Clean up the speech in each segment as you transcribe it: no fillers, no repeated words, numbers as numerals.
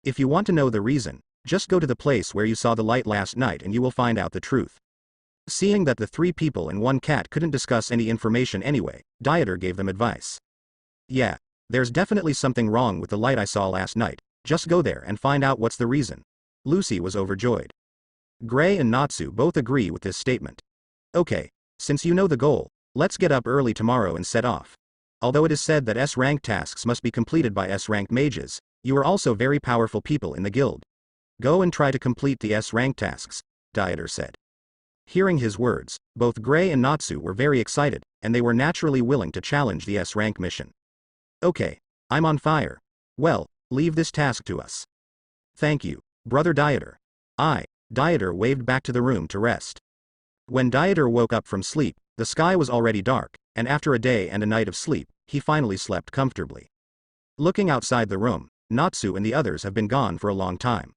If you want to know the reason, just go to the place where you saw the light last night and you will find out the truth. Seeing that the 3 people and 1 cat couldn't discuss any information anyway, Dieter gave them advice. Yeah, there's definitely something wrong with the light I saw last night, just go there and find out what's the reason. Lucy was overjoyed. Gray and Natsu both agree with this statement. Okay, since you know the goal, let's get up early tomorrow and set off. Although it is said that S-rank tasks must be completed by S-rank mages, you are also very powerful people in the guild. Go and try to complete the S-rank tasks, Dieter said. Hearing his words, both Gray and Natsu were very excited, and they were naturally willing to challenge the S-rank mission. Okay, I'm on fire. Well, leave this task to us. Thank you, Brother Dieter. Dieter waved back to the room to rest. When Dieter woke up from sleep, the sky was already dark, and after a day and a night of sleep, he finally slept comfortably. Looking outside the room, Natsu and the others have been gone for a long time.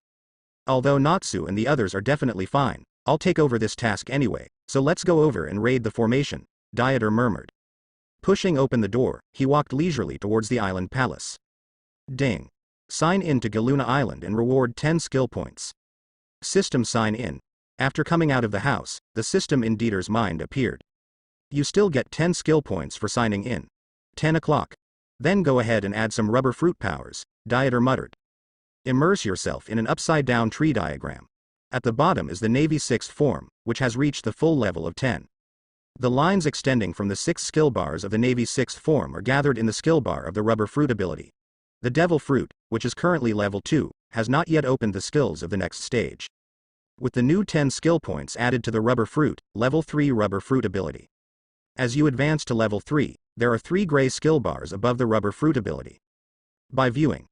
Although Natsu and the others are definitely fine, I'll take over this task anyway, so let's go over and raid the formation, Dieter murmured. Pushing open the door, he walked leisurely towards the island palace. Ding. Sign in to Galuna Island and reward 10 skill points. System sign in. After coming out of the house, the system in Dieter's mind appeared. You still get 10 skill points for signing in. 10 o'clock. Then go ahead and add some rubber fruit powers, Dieter muttered. Immerse yourself in an upside-down tree diagram. At the bottom is the Navy 6th form, which has reached the full level of 10. The lines extending from the 6 skill bars of the Navy 6th form are gathered in the skill bar of the rubber fruit ability. The Devil Fruit, which is currently level 2, has not yet opened the skills of the next stage. With the new 10 skill points added to the rubber fruit, level 3 rubber fruit ability. As you advance to level 3, there are 3 gray skill bars above the rubber fruit ability. By viewing,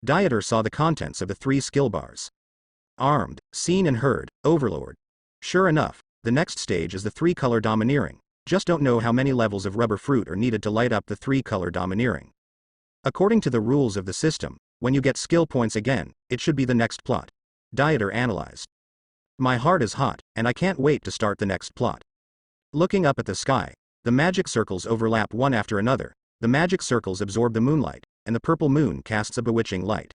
Dieter saw the contents of the 3 skill bars. Armed, seen and heard, overlord. Sure enough, the next stage is the 3-color domineering, just don't know how many levels of rubber fruit are needed to light up the 3-color domineering. According to the rules of the system, when you get skill points again, it should be the next plot. Dieter analyzed. My heart is hot, and I can't wait to start the next plot. Looking up at the sky, the magic circles overlap one after another, the magic circles absorb the moonlight, and the purple moon casts a bewitching light.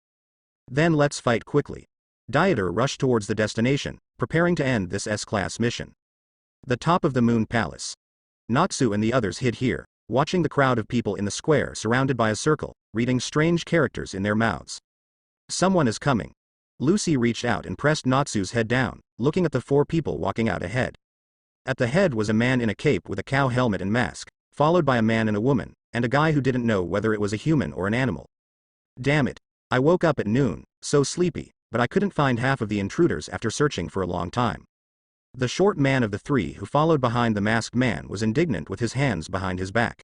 Then let's fight quickly. Dieter rushed towards the destination, preparing to end this S-class mission. The top of the Moon Palace. Natsu and the others hid here, watching the crowd of people in the square surrounded by a circle, reading strange characters in their mouths. Someone is coming. Lucy reached out and pressed Natsu's head down, looking at the 4 people walking out ahead. At the head was a man in a cape with a cow helmet and mask, followed by a man and a woman, and a guy who didn't know whether it was a human or an animal. Damn it. I woke up at noon, so sleepy, but I couldn't find half of the intruders after searching for a long time. The short man of the 3 who followed behind the masked man was indignant with his hands behind his back.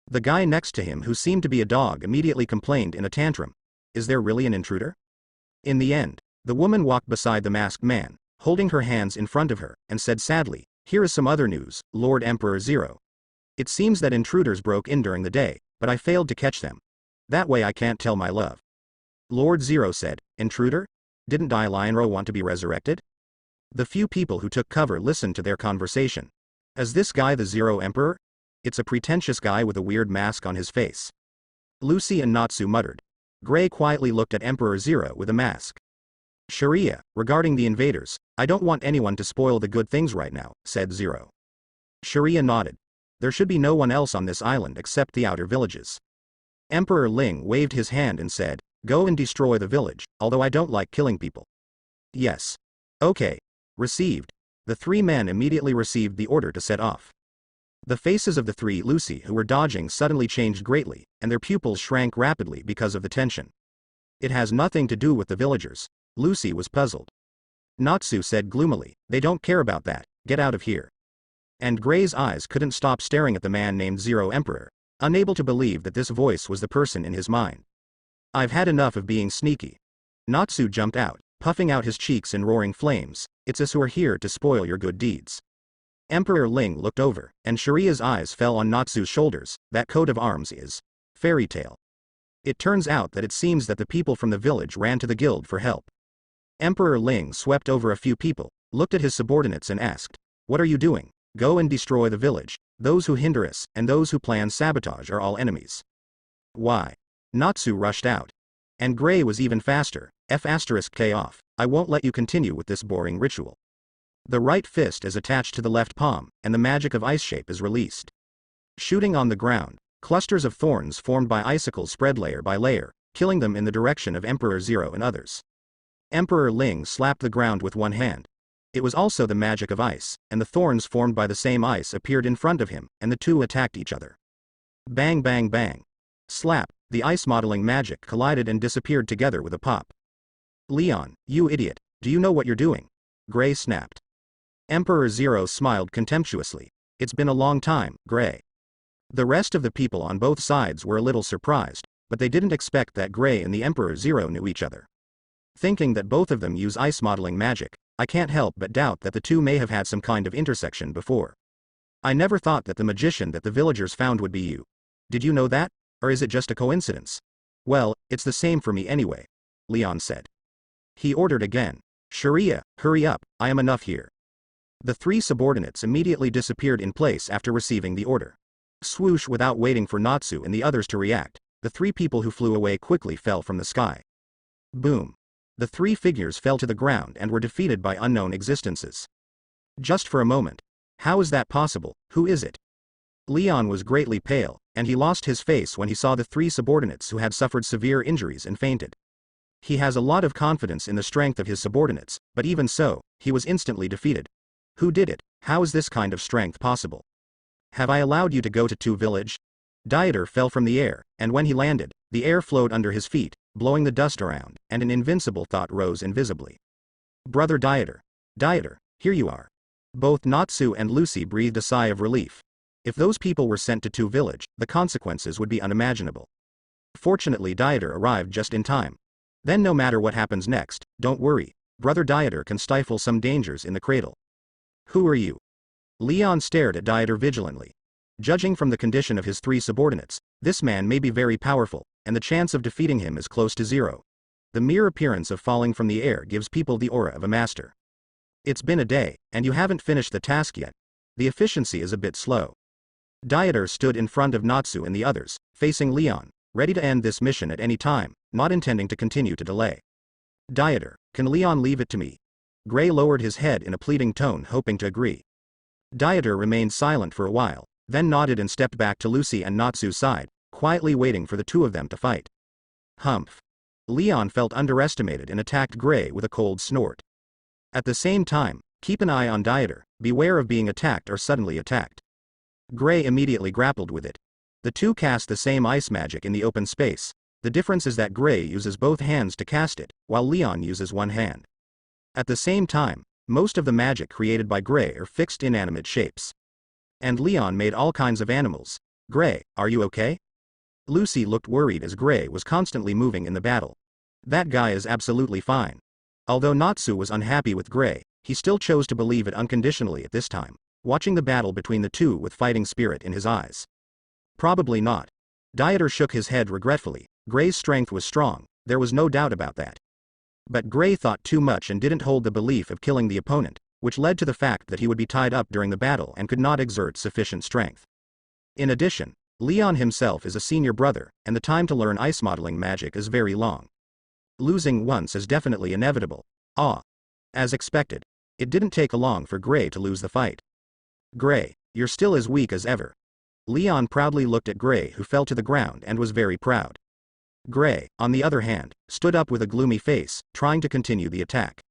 The guy next to him who seemed to be a dog immediately complained in a tantrum. Is there really an intruder? In the end, the woman walked beside the masked man, holding her hands in front of her, and said sadly, here is some other news, Lord Emperor Zero. It seems that intruders broke in during the day, but I failed to catch them. That way I can't tell my love. Lord Zero said, intruder? Didn't Lionro want to be resurrected? The few people who took cover listened to their conversation. Is this guy the Zero Emperor? It's a pretentious guy with a weird mask on his face. Lucy and Natsu muttered. Gray quietly looked at Emperor Zero with a mask. Sharia, regarding the invaders, I don't want anyone to spoil the good things right now, said Zero. Sharia nodded. There should be no one else on this island except the outer villages. Emperor Ling waved his hand and said, go and destroy the village, although I don't like killing people. Yes. Okay. Received. The 3 men immediately received the order to set off. The faces of the 3 Lucy who were dodging suddenly changed greatly, and their pupils shrank rapidly because of the tension. It has nothing to do with the villagers. Lucy was puzzled. Natsu said gloomily, they don't care about that, get out of here. And Gray's eyes couldn't stop staring at the man named Zero Emperor, unable to believe that this voice was the person in his mind. I've had enough of being sneaky. Natsu jumped out, puffing out his cheeks in roaring flames, it's us who are here to spoil your good deeds. Emperor Ling looked over, and Sharia's eyes fell on Natsu's shoulders, that coat of arms is fairy tale. It turns out that it seems that the people from the village ran to the guild for help. Emperor Ling swept over a few people, looked at his subordinates and asked, what are you doing? Go and destroy the village. Those who hinder us, and those who plan sabotage are all enemies. Why? Natsu rushed out. And Gray was even faster, F*K off, I won't let you continue with this boring ritual. The right fist is attached to the left palm, and the magic of ice shape is released. Shooting on the ground, clusters of thorns formed by icicles spread layer by layer, killing them in the direction of Emperor Zero and others. Emperor Ling slapped the ground with one hand. It was also the magic of ice, and the thorns formed by the same ice appeared in front of him, and the two attacked each other. Bang bang bang. Slap, the ice modeling magic collided and disappeared together with a pop. Leon, you idiot, do you know what you're doing? Gray snapped. Emperor Zero smiled contemptuously. It's been a long time, Gray. The rest of the people on both sides were a little surprised, but they didn't expect that Gray and the Emperor Zero knew each other. Thinking that both of them use ice modeling magic, I can't help but doubt that the two may have had some kind of intersection before. I never thought that the magician that the villagers found would be you. Did you know that? Or is it just a coincidence? Well, it's the same for me anyway, Leon said. He ordered again. Sharia, hurry up, I am enough here. The three subordinates immediately disappeared in place after receiving the order. Swoosh, without waiting for Natsu and the others to react, the three people who flew away quickly fell from the sky. Boom. The three figures fell to the ground and were defeated by unknown existences. Just for a moment. How is that possible? Who is it? Leon was greatly pale, and he lost his face when he saw the three subordinates who had suffered severe injuries and fainted. He has a lot of confidence in the strength of his subordinates, but even so, he was instantly defeated. Who did it? How is this kind of strength possible? Have I allowed you to go to Tu Village? Dieter fell from the air, and when he landed, the air flowed under his feet, blowing the dust around, and an invincible thought rose invisibly. Brother Dieter. Dieter, here you are. Both Natsu and Lucy breathed a sigh of relief. If those people were sent to Tu Village, the consequences would be unimaginable. Fortunately, Dieter arrived just in time. Then no matter what happens next, don't worry, Brother Dieter can stifle some dangers in the cradle. Who are you? Leon stared at Dieter vigilantly. Judging from the condition of his three subordinates, this man may be very powerful, and the chance of defeating him is close to zero. The mere appearance of falling from the air gives people the aura of a master. It's been a day, and you haven't finished the task yet. The efficiency is a bit slow. Dieter stood in front of Natsu and the others, facing Leon, ready to end this mission at any time, not intending to continue to delay. Dieter, can Leon leave it to me? Gray lowered his head in a pleading tone, hoping to agree. Dieter remained silent for a while, then nodded and stepped back to Lucy and Natsu's side, quietly waiting for the two of them to fight. Humph. Leon felt underestimated and attacked Gray with a cold snort. At the same time, keep an eye on Dieter, beware of being attacked or suddenly attacked. Gray immediately grappled with it. The two cast the same ice magic in the open space. The difference is that Gray uses both hands to cast it, while Leon uses one hand. At the same time, most of the magic created by Gray are fixed inanimate shapes. And Leon made all kinds of animals. Gray, are you okay? Lucy looked worried as Gray was constantly moving in the battle. That guy is absolutely fine. Although Natsu was unhappy with Gray, he still chose to believe it unconditionally at this time, watching the battle between the two with fighting spirit in his eyes. Probably not. Dieter shook his head regretfully. Gray's strength was strong, there was no doubt about that. But Gray thought too much and didn't hold the belief of killing the opponent, which led to the fact that he would be tied up during the battle and could not exert sufficient strength. In addition, Leon himself is a senior brother, and the time to learn ice modeling magic is very long. Losing once is definitely inevitable. As expected, it didn't take long for Gray to lose the fight. Gray, you're still as weak as ever. Leon proudly looked at Gray, who fell to the ground and was very proud. Gray, on the other hand, stood up with a gloomy face, trying to continue the attack.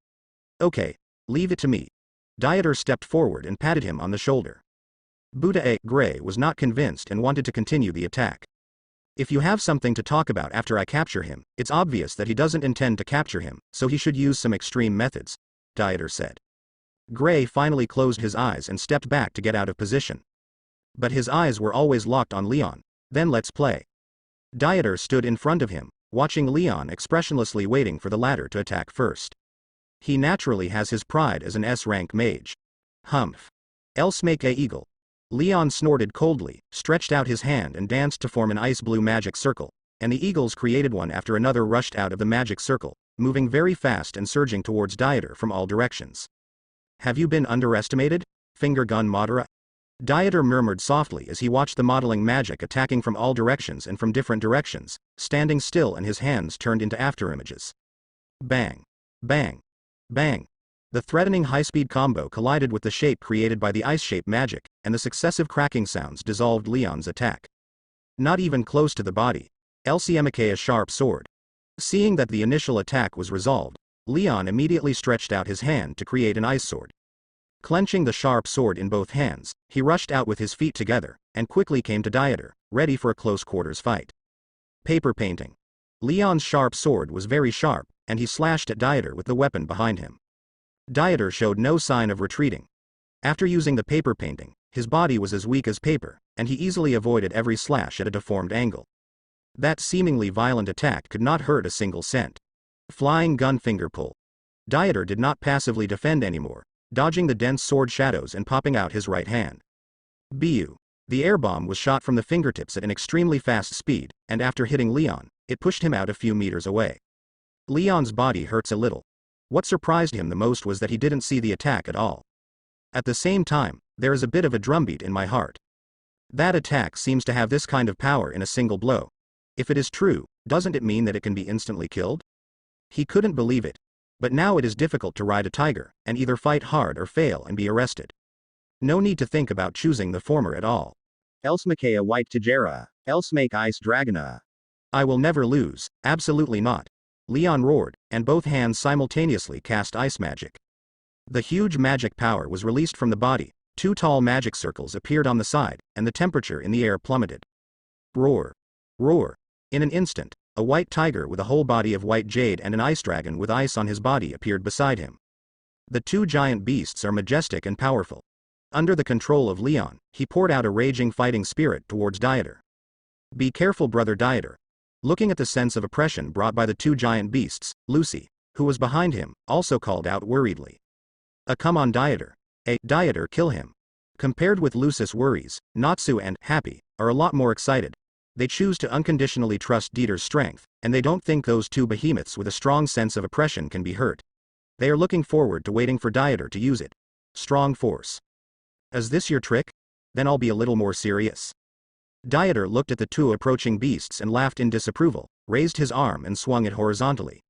Okay, leave it to me. Dieter stepped forward and patted him on the shoulder. Gray was not convinced and wanted to continue the attack. If you have something to talk about after I capture him, it's obvious that he doesn't intend to capture him, so he should use some extreme methods, Dieter said. Gray finally closed his eyes and stepped back to get out of position. But his eyes were always locked on Leon. Then let's play. Dieter stood in front of him, watching Leon expressionlessly, waiting for the latter to attack first. He naturally has his pride as an S-rank mage. Humph. Else make a eagle. Leon snorted coldly, stretched out his hand and danced to form an ice-blue magic circle, and the eagles created one after another rushed out of the magic circle, moving very fast and surging towards Dieter from all directions. Have you been underestimated, finger gun Madara? Dieter murmured softly as he watched the modeling magic attacking from all directions and from different directions, standing still and his hands turned into afterimages. Bang. Bang. Bang. The threatening high-speed combo collided with the shape created by the ice-shape magic, and the successive cracking sounds dissolved Leon's attack. Not even close to the body. Elsiemikea's sharp sword. Seeing that the initial attack was resolved, Leon immediately stretched out his hand to create an ice sword. Clenching the sharp sword in both hands, he rushed out with his feet together, and quickly came to Dieter, ready for a close-quarters fight. Paper painting. Leon's sharp sword was very sharp, and he slashed at Dieter with the weapon behind him. Dieter showed no sign of retreating. After using the paper painting, his body was as weak as paper, and he easily avoided every slash at a deformed angle. That seemingly violent attack could not hurt a single cent. Flying gun finger pull. Dieter did not passively defend anymore, dodging the dense sword shadows and popping out his right hand. Bu. The air bomb was shot from the fingertips at an extremely fast speed, and after hitting Leon, it pushed him out a few meters away. Leon's body hurts a little. What surprised him the most was that he didn't see the attack at all. At the same time, there is a bit of a drumbeat in my heart. That attack seems to have this kind of power in a single blow. If it is true, doesn't it mean that it can be instantly killed? He couldn't believe it. But now it is difficult to ride a tiger, and either fight hard or fail and be arrested. No need to think about choosing the former at all. Elsmakea white Tajera, Elsmake ice dragona. I will never lose, absolutely not. Leon roared, and both hands simultaneously cast ice magic. The huge magic power was released from the body, 2 tall magic circles appeared on the side, and the temperature in the air plummeted. Roar. Roar. In an instant, a white tiger with a whole body of white jade and an ice dragon with ice on his body appeared beside him. The 2 giant beasts are majestic and powerful. Under the control of Leon, he poured out a raging fighting spirit towards Dieter. Be careful, brother Dieter. Looking at the sense of oppression brought by the 2 giant beasts, Lucy, who was behind him, also called out worriedly. Come on Dieter. Dieter, kill him. Compared with Lucy's worries, Natsu and Happy are a lot more excited. They choose to unconditionally trust Dieter's strength, and they don't think those 2 behemoths with a strong sense of oppression can be hurt. They are looking forward to waiting for Dieter to use it. Strong force. Is this your trick? Then I'll be a little more serious. Dieter looked at the 2 approaching beasts and laughed in disapproval, raised his arm and swung it horizontally.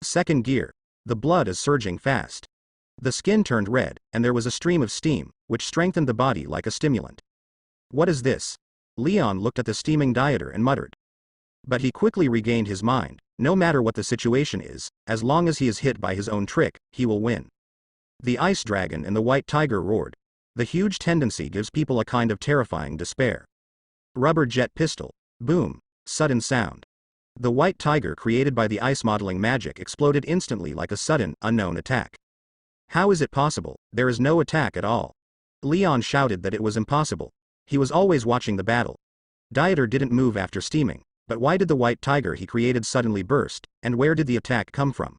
Second gear. The blood is surging fast. The skin turned red, and there was a stream of steam, which strengthened the body like a stimulant. What is this? Leon looked at the steaming Dieter and muttered. But he quickly regained his mind. No matter what the situation is, as long as he is hit by his own trick, he will win. The ice dragon and the white tiger roared. The huge tendency gives people a kind of terrifying despair. Rubber jet pistol. Boom. Sudden sound. The white tiger created by the ice modeling magic exploded instantly like a sudden, unknown attack. How is it possible? There is no attack at all. Leon shouted that it was impossible. He was always watching the battle. Dieter didn't move after steaming, but why did the white tiger he created suddenly burst, and where did the attack come from?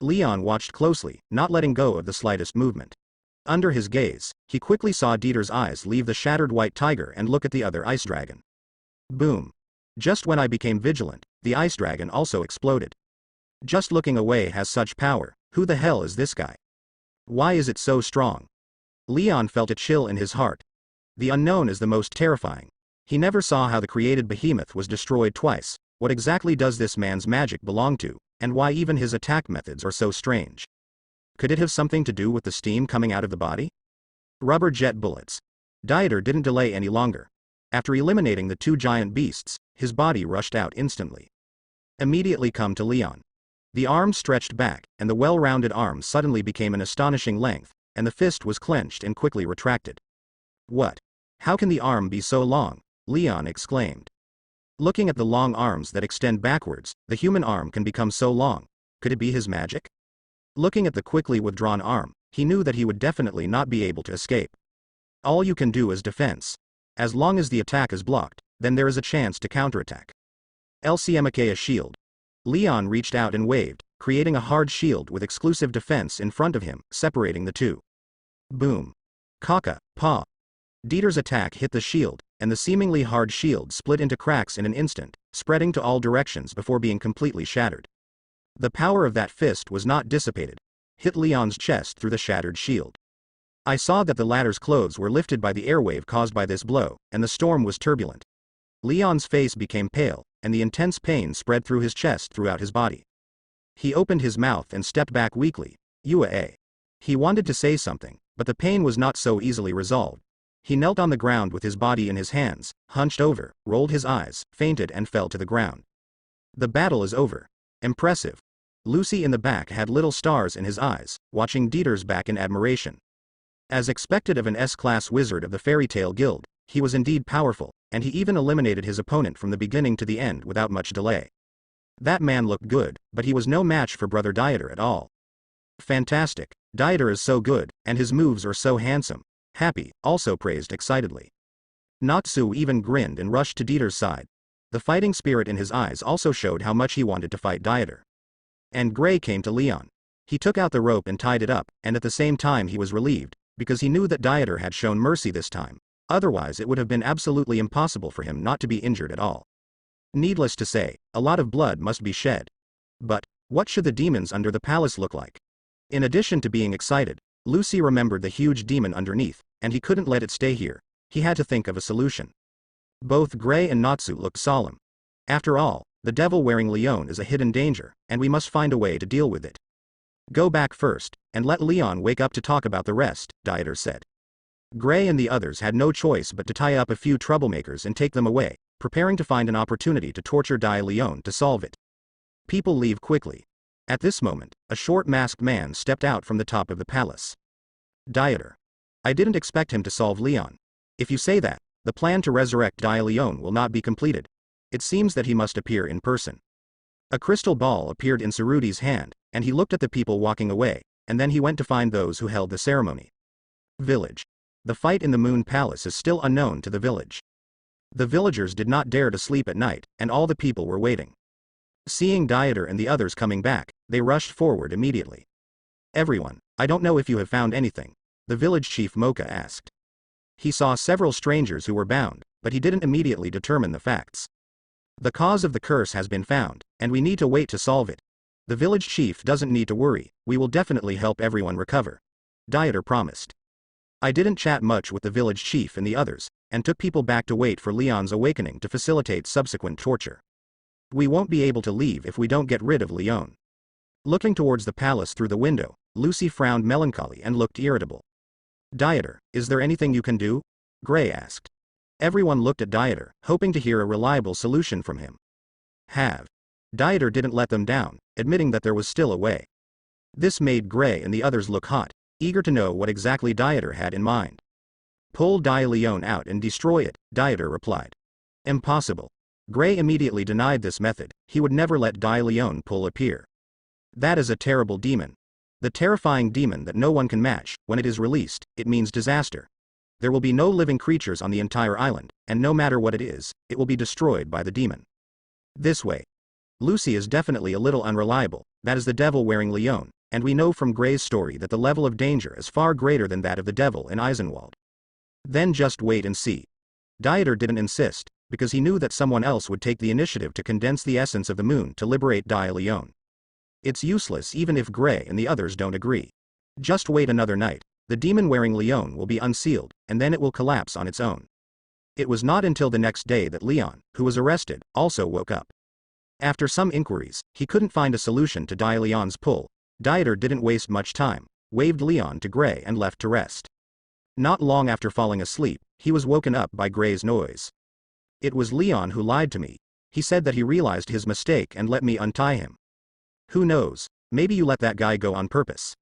Leon watched closely, not letting go of the slightest movement. Under his gaze, he quickly saw Dieter's eyes leave the shattered white tiger and look at the other ice dragon. Boom. Just when I became vigilant, the ice dragon also exploded. Just looking away has such power. Who the hell is this guy? Why is it so strong? Leon felt a chill in his heart. The unknown is the most terrifying. He never saw how the created behemoth was destroyed twice. What exactly does this man's magic belong to, and why even his attack methods are so strange? Could it have something to do with the steam coming out of the body? Rubber jet bullets. Dieter didn't delay any longer. After eliminating the 2 giant beasts, his body rushed out instantly. Immediately come to Leon. The arm stretched back, and the well-rounded arm suddenly became an astonishing length, and the fist was clenched and quickly retracted. What? How can the arm be so long? Leon exclaimed. Looking at the long arms that extend backwards, the human arm can become so long. Could it be his magic? Looking at the quickly withdrawn arm, he knew that he would definitely not be able to escape. All you can do is defense. As long as the attack is blocked, then there is a chance to counterattack. Elsiemikea's shield. Leon reached out and waved, creating a hard shield with exclusive defense in front of him, separating the 2. Boom. Kaka, paw. Dieter's attack hit the shield, and the seemingly hard shield split into cracks in an instant, spreading to all directions before being completely shattered. The power of that fist was not dissipated. Hit Leon's chest through the shattered shield. I saw that the latter's clothes were lifted by the airwave caused by this blow, and the storm was turbulent. Leon's face became pale, and the intense pain spread through his chest throughout his body. He opened his mouth and stepped back weakly. Ua. He wanted to say something, but the pain was not so easily resolved. He knelt on the ground with his body in his hands, hunched over, rolled his eyes, fainted and fell to the ground. The battle is over. Impressive. Lucy in the back had little stars in his eyes, watching Dieter's back in admiration. As expected of an S-class wizard of the fairy tale guild, he was indeed powerful, and he even eliminated his opponent from the beginning to the end without much delay. That man looked good, but he was no match for Brother Dieter at all. Fantastic. Dieter is so good, and his moves are so handsome. Happy also praised excitedly. Natsu even grinned and rushed to Dieter's side. The fighting spirit in his eyes also showed how much he wanted to fight Dieter. And Gray came to Leon. He took out the rope and tied it up, and at the same time he was relieved, because he knew that Dieter had shown mercy this time. Otherwise it would have been absolutely impossible for him not to be injured at all. Needless to say, a lot of blood must be shed. But, what should the demons under the palace look like? In addition to being excited, Lucy remembered the huge demon underneath, and he couldn't let it stay here. He had to think of a solution. Both Gray and Natsu looked solemn. After all, the devil wearing Leon is a hidden danger, and we must find a way to deal with it. Go back first, and let Leon wake up to talk about the rest, Dieter said. Gray and the others had no choice but to tie up a few troublemakers and take them away, preparing to find an opportunity to torture Leon to solve it. People leave quickly. At this moment, a short masked man stepped out from the top of the palace. Dieter. I didn't expect him to solve Leon. If you say that, the plan to resurrect Leon will not be completed. It seems that he must appear in person. A crystal ball appeared in Saruti's hand, and he looked at the people walking away, and then he went to find those who held the ceremony. Village. The fight in the Moon Palace is still unknown to the village. The villagers did not dare to sleep at night, and all the people were waiting. Seeing Dieter and the others coming back, they rushed forward immediately. Everyone, I don't know if you have found anything, the village chief Mocha asked. He saw several strangers who were bound, but he didn't immediately determine the facts. The cause of the curse has been found, and we need to wait to solve it. The village chief doesn't need to worry, we will definitely help everyone recover. Dieter promised. I didn't chat much with the village chief and the others, and took people back to wait for Leon's awakening to facilitate subsequent torture. We won't be able to leave if we don't get rid of Leon. Looking towards the palace through the window, Lucy frowned melancholy and looked irritable. Dieter, is there anything you can do? Gray asked. Everyone looked at Dieter, hoping to hear a reliable solution from him. Dieter didn't let them down, admitting that there was still a way. This made Gray and the others look hot, eager to know what exactly Dieter had in mind. Pull Leon out and destroy it, Dieter replied. Impossible. Gray immediately denied this method. He would never let Leon appear. That is a terrible demon. The terrifying demon that no one can match. When it is released, it means disaster. There will be no living creatures on the entire island, and no matter what it is, it will be destroyed by the demon. This way. Lucy is definitely a little unreliable, that is the devil wearing Leon, and we know from Gray's story that the level of danger is far greater than that of the devil in Eisenwald. Then just wait and see. Dieter didn't insist, because he knew that someone else would take the initiative to condense the essence of the moon to liberate Leon. It's useless even if Gray and the others don't agree. Just wait another night, the demon wearing Leon will be unsealed, and then it will collapse on its own. It was not until the next day that Leon, who was arrested, also woke up. After some inquiries, he couldn't find a solution to Leon's pull. Dieter didn't waste much time, waved Leon to Gray and left to rest. Not long after falling asleep, he was woken up by Gray's noise. It was Leon who lied to me. He said that he realized his mistake and let me untie him. Who knows, maybe you let that guy go on purpose.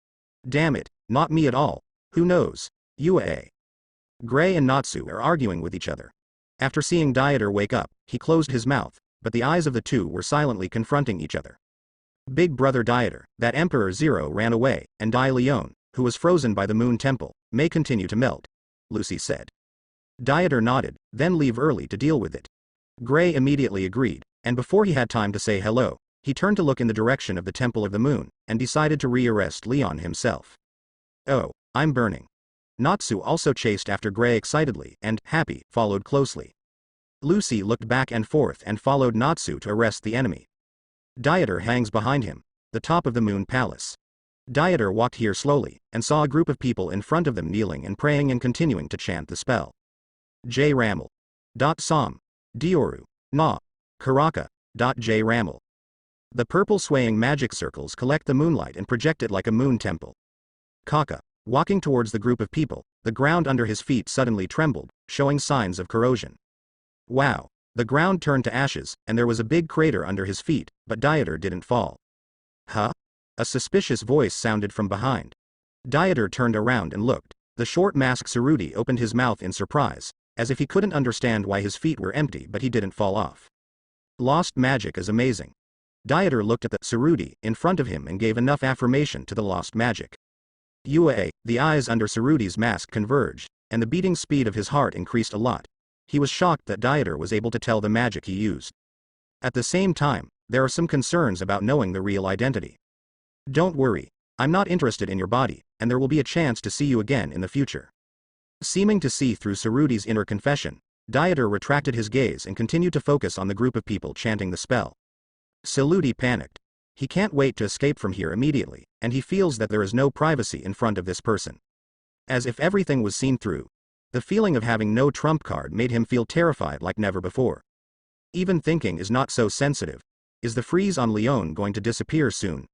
Damn it, not me at all. Who knows? Ua. Gray and Natsu are arguing with each other. After seeing Dieter wake up, he closed his mouth, but the eyes of the two were silently confronting each other. Big brother Dieter, that Emperor Zero ran away, and Leon, who was frozen by the Moon Temple, may continue to melt, Lucy said. Dieter nodded, then leave early to deal with it. Gray immediately agreed, and before he had time to say hello, he turned to look in the direction of the Temple of the Moon, and decided to rearrest Leon himself. Oh, I'm burning. Natsu also chased after Gray excitedly, and, happy, followed closely. Lucy looked back and forth and followed Natsu to arrest the enemy. Dieter hangs behind him, the top of the Moon Palace. Dieter walked here slowly, and saw a group of people in front of them kneeling and praying and continuing to chant the spell. J. Rammel. Som. Dioru. Na. Karaka. J. Rammel. The purple swaying magic circles collect the moonlight and project it like a moon temple. Kaka. Walking towards the group of people, the ground under his feet suddenly trembled, showing signs of corrosion. Wow. The ground turned to ashes, and there was a big crater under his feet, but Dieter didn't fall. Huh? A suspicious voice sounded from behind. Dieter turned around and looked. The short masked Saruti opened his mouth in surprise, as if he couldn't understand why his feet were empty but he didn't fall off. Lost magic is amazing. Dieter looked at the Saruti in front of him and gave enough affirmation to the lost magic. The eyes under Saruti's mask converged, and the beating speed of his heart increased a lot. He was shocked that Dieter was able to tell the magic he used. At the same time, there are some concerns about knowing the real identity. Don't worry, I'm not interested in your body, and there will be a chance to see you again in the future. Seeming to see through Saruti's inner confession, Dieter retracted his gaze and continued to focus on the group of people chanting the spell. Saruti panicked. He can't wait to escape from here immediately, and he feels that there is no privacy in front of this person. As if everything was seen through. The feeling of having no trump card made him feel terrified like never before. Even thinking is not so sensitive. Is the freeze on Leon going to disappear soon?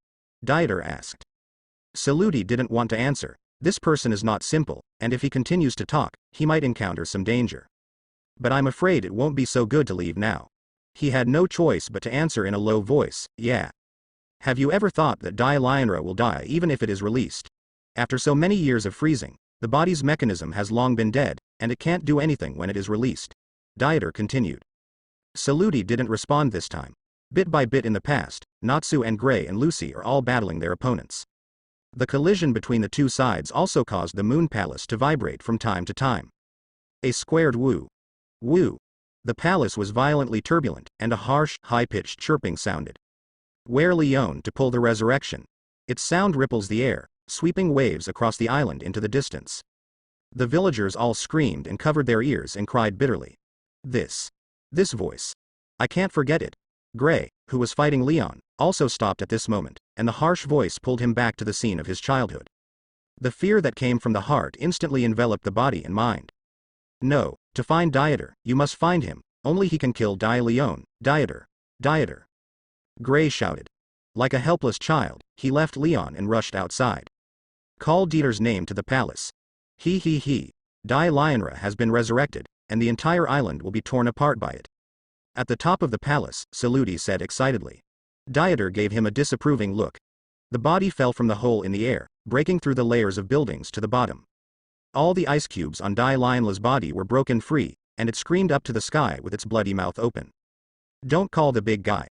Dieter asked. Saruti didn't want to answer. This person is not simple, and if he continues to talk, he might encounter some danger. But I'm afraid it won't be so good to leave now. He had no choice but to answer in a low voice, yeah. Have you ever thought that Die Lionra will die even if it is released? After so many years of freezing, the body's mechanism has long been dead, and it can't do anything when it is released. Dieter continued. Saruti didn't respond this time. Bit by bit in the past, Natsu and Gray and Lucy are all battling their opponents. The collision between the two sides also caused the Moon Palace to vibrate from time to time. A squared woo. Woo. The palace was violently turbulent, and a harsh, high-pitched chirping sounded. Where Leon to pull the resurrection. Its sound ripples the air, sweeping waves across the island into the distance. The villagers all screamed and covered their ears and cried bitterly. This voice. I can't forget it. Gray, who was fighting Leon, also stopped at this moment, and the harsh voice pulled him back to the scene of his childhood. The fear that came from the heart instantly enveloped the body and mind. No, to find Dieter, you must find him, only he can kill Die Leon, Dieter. Dieter. Gray shouted. Like a helpless child, he left Leon and rushed outside. Call Dieter's name to the palace. Die Lionra has been resurrected, and the entire island will be torn apart by it. At the top of the palace, Saruti said excitedly. Dieter gave him a disapproving look. The body fell from the hole in the air, breaking through the layers of buildings to the bottom. All the ice cubes on Die Lionla's body were broken free, and it screamed up to the sky with its bloody mouth open. Don't call the big guy.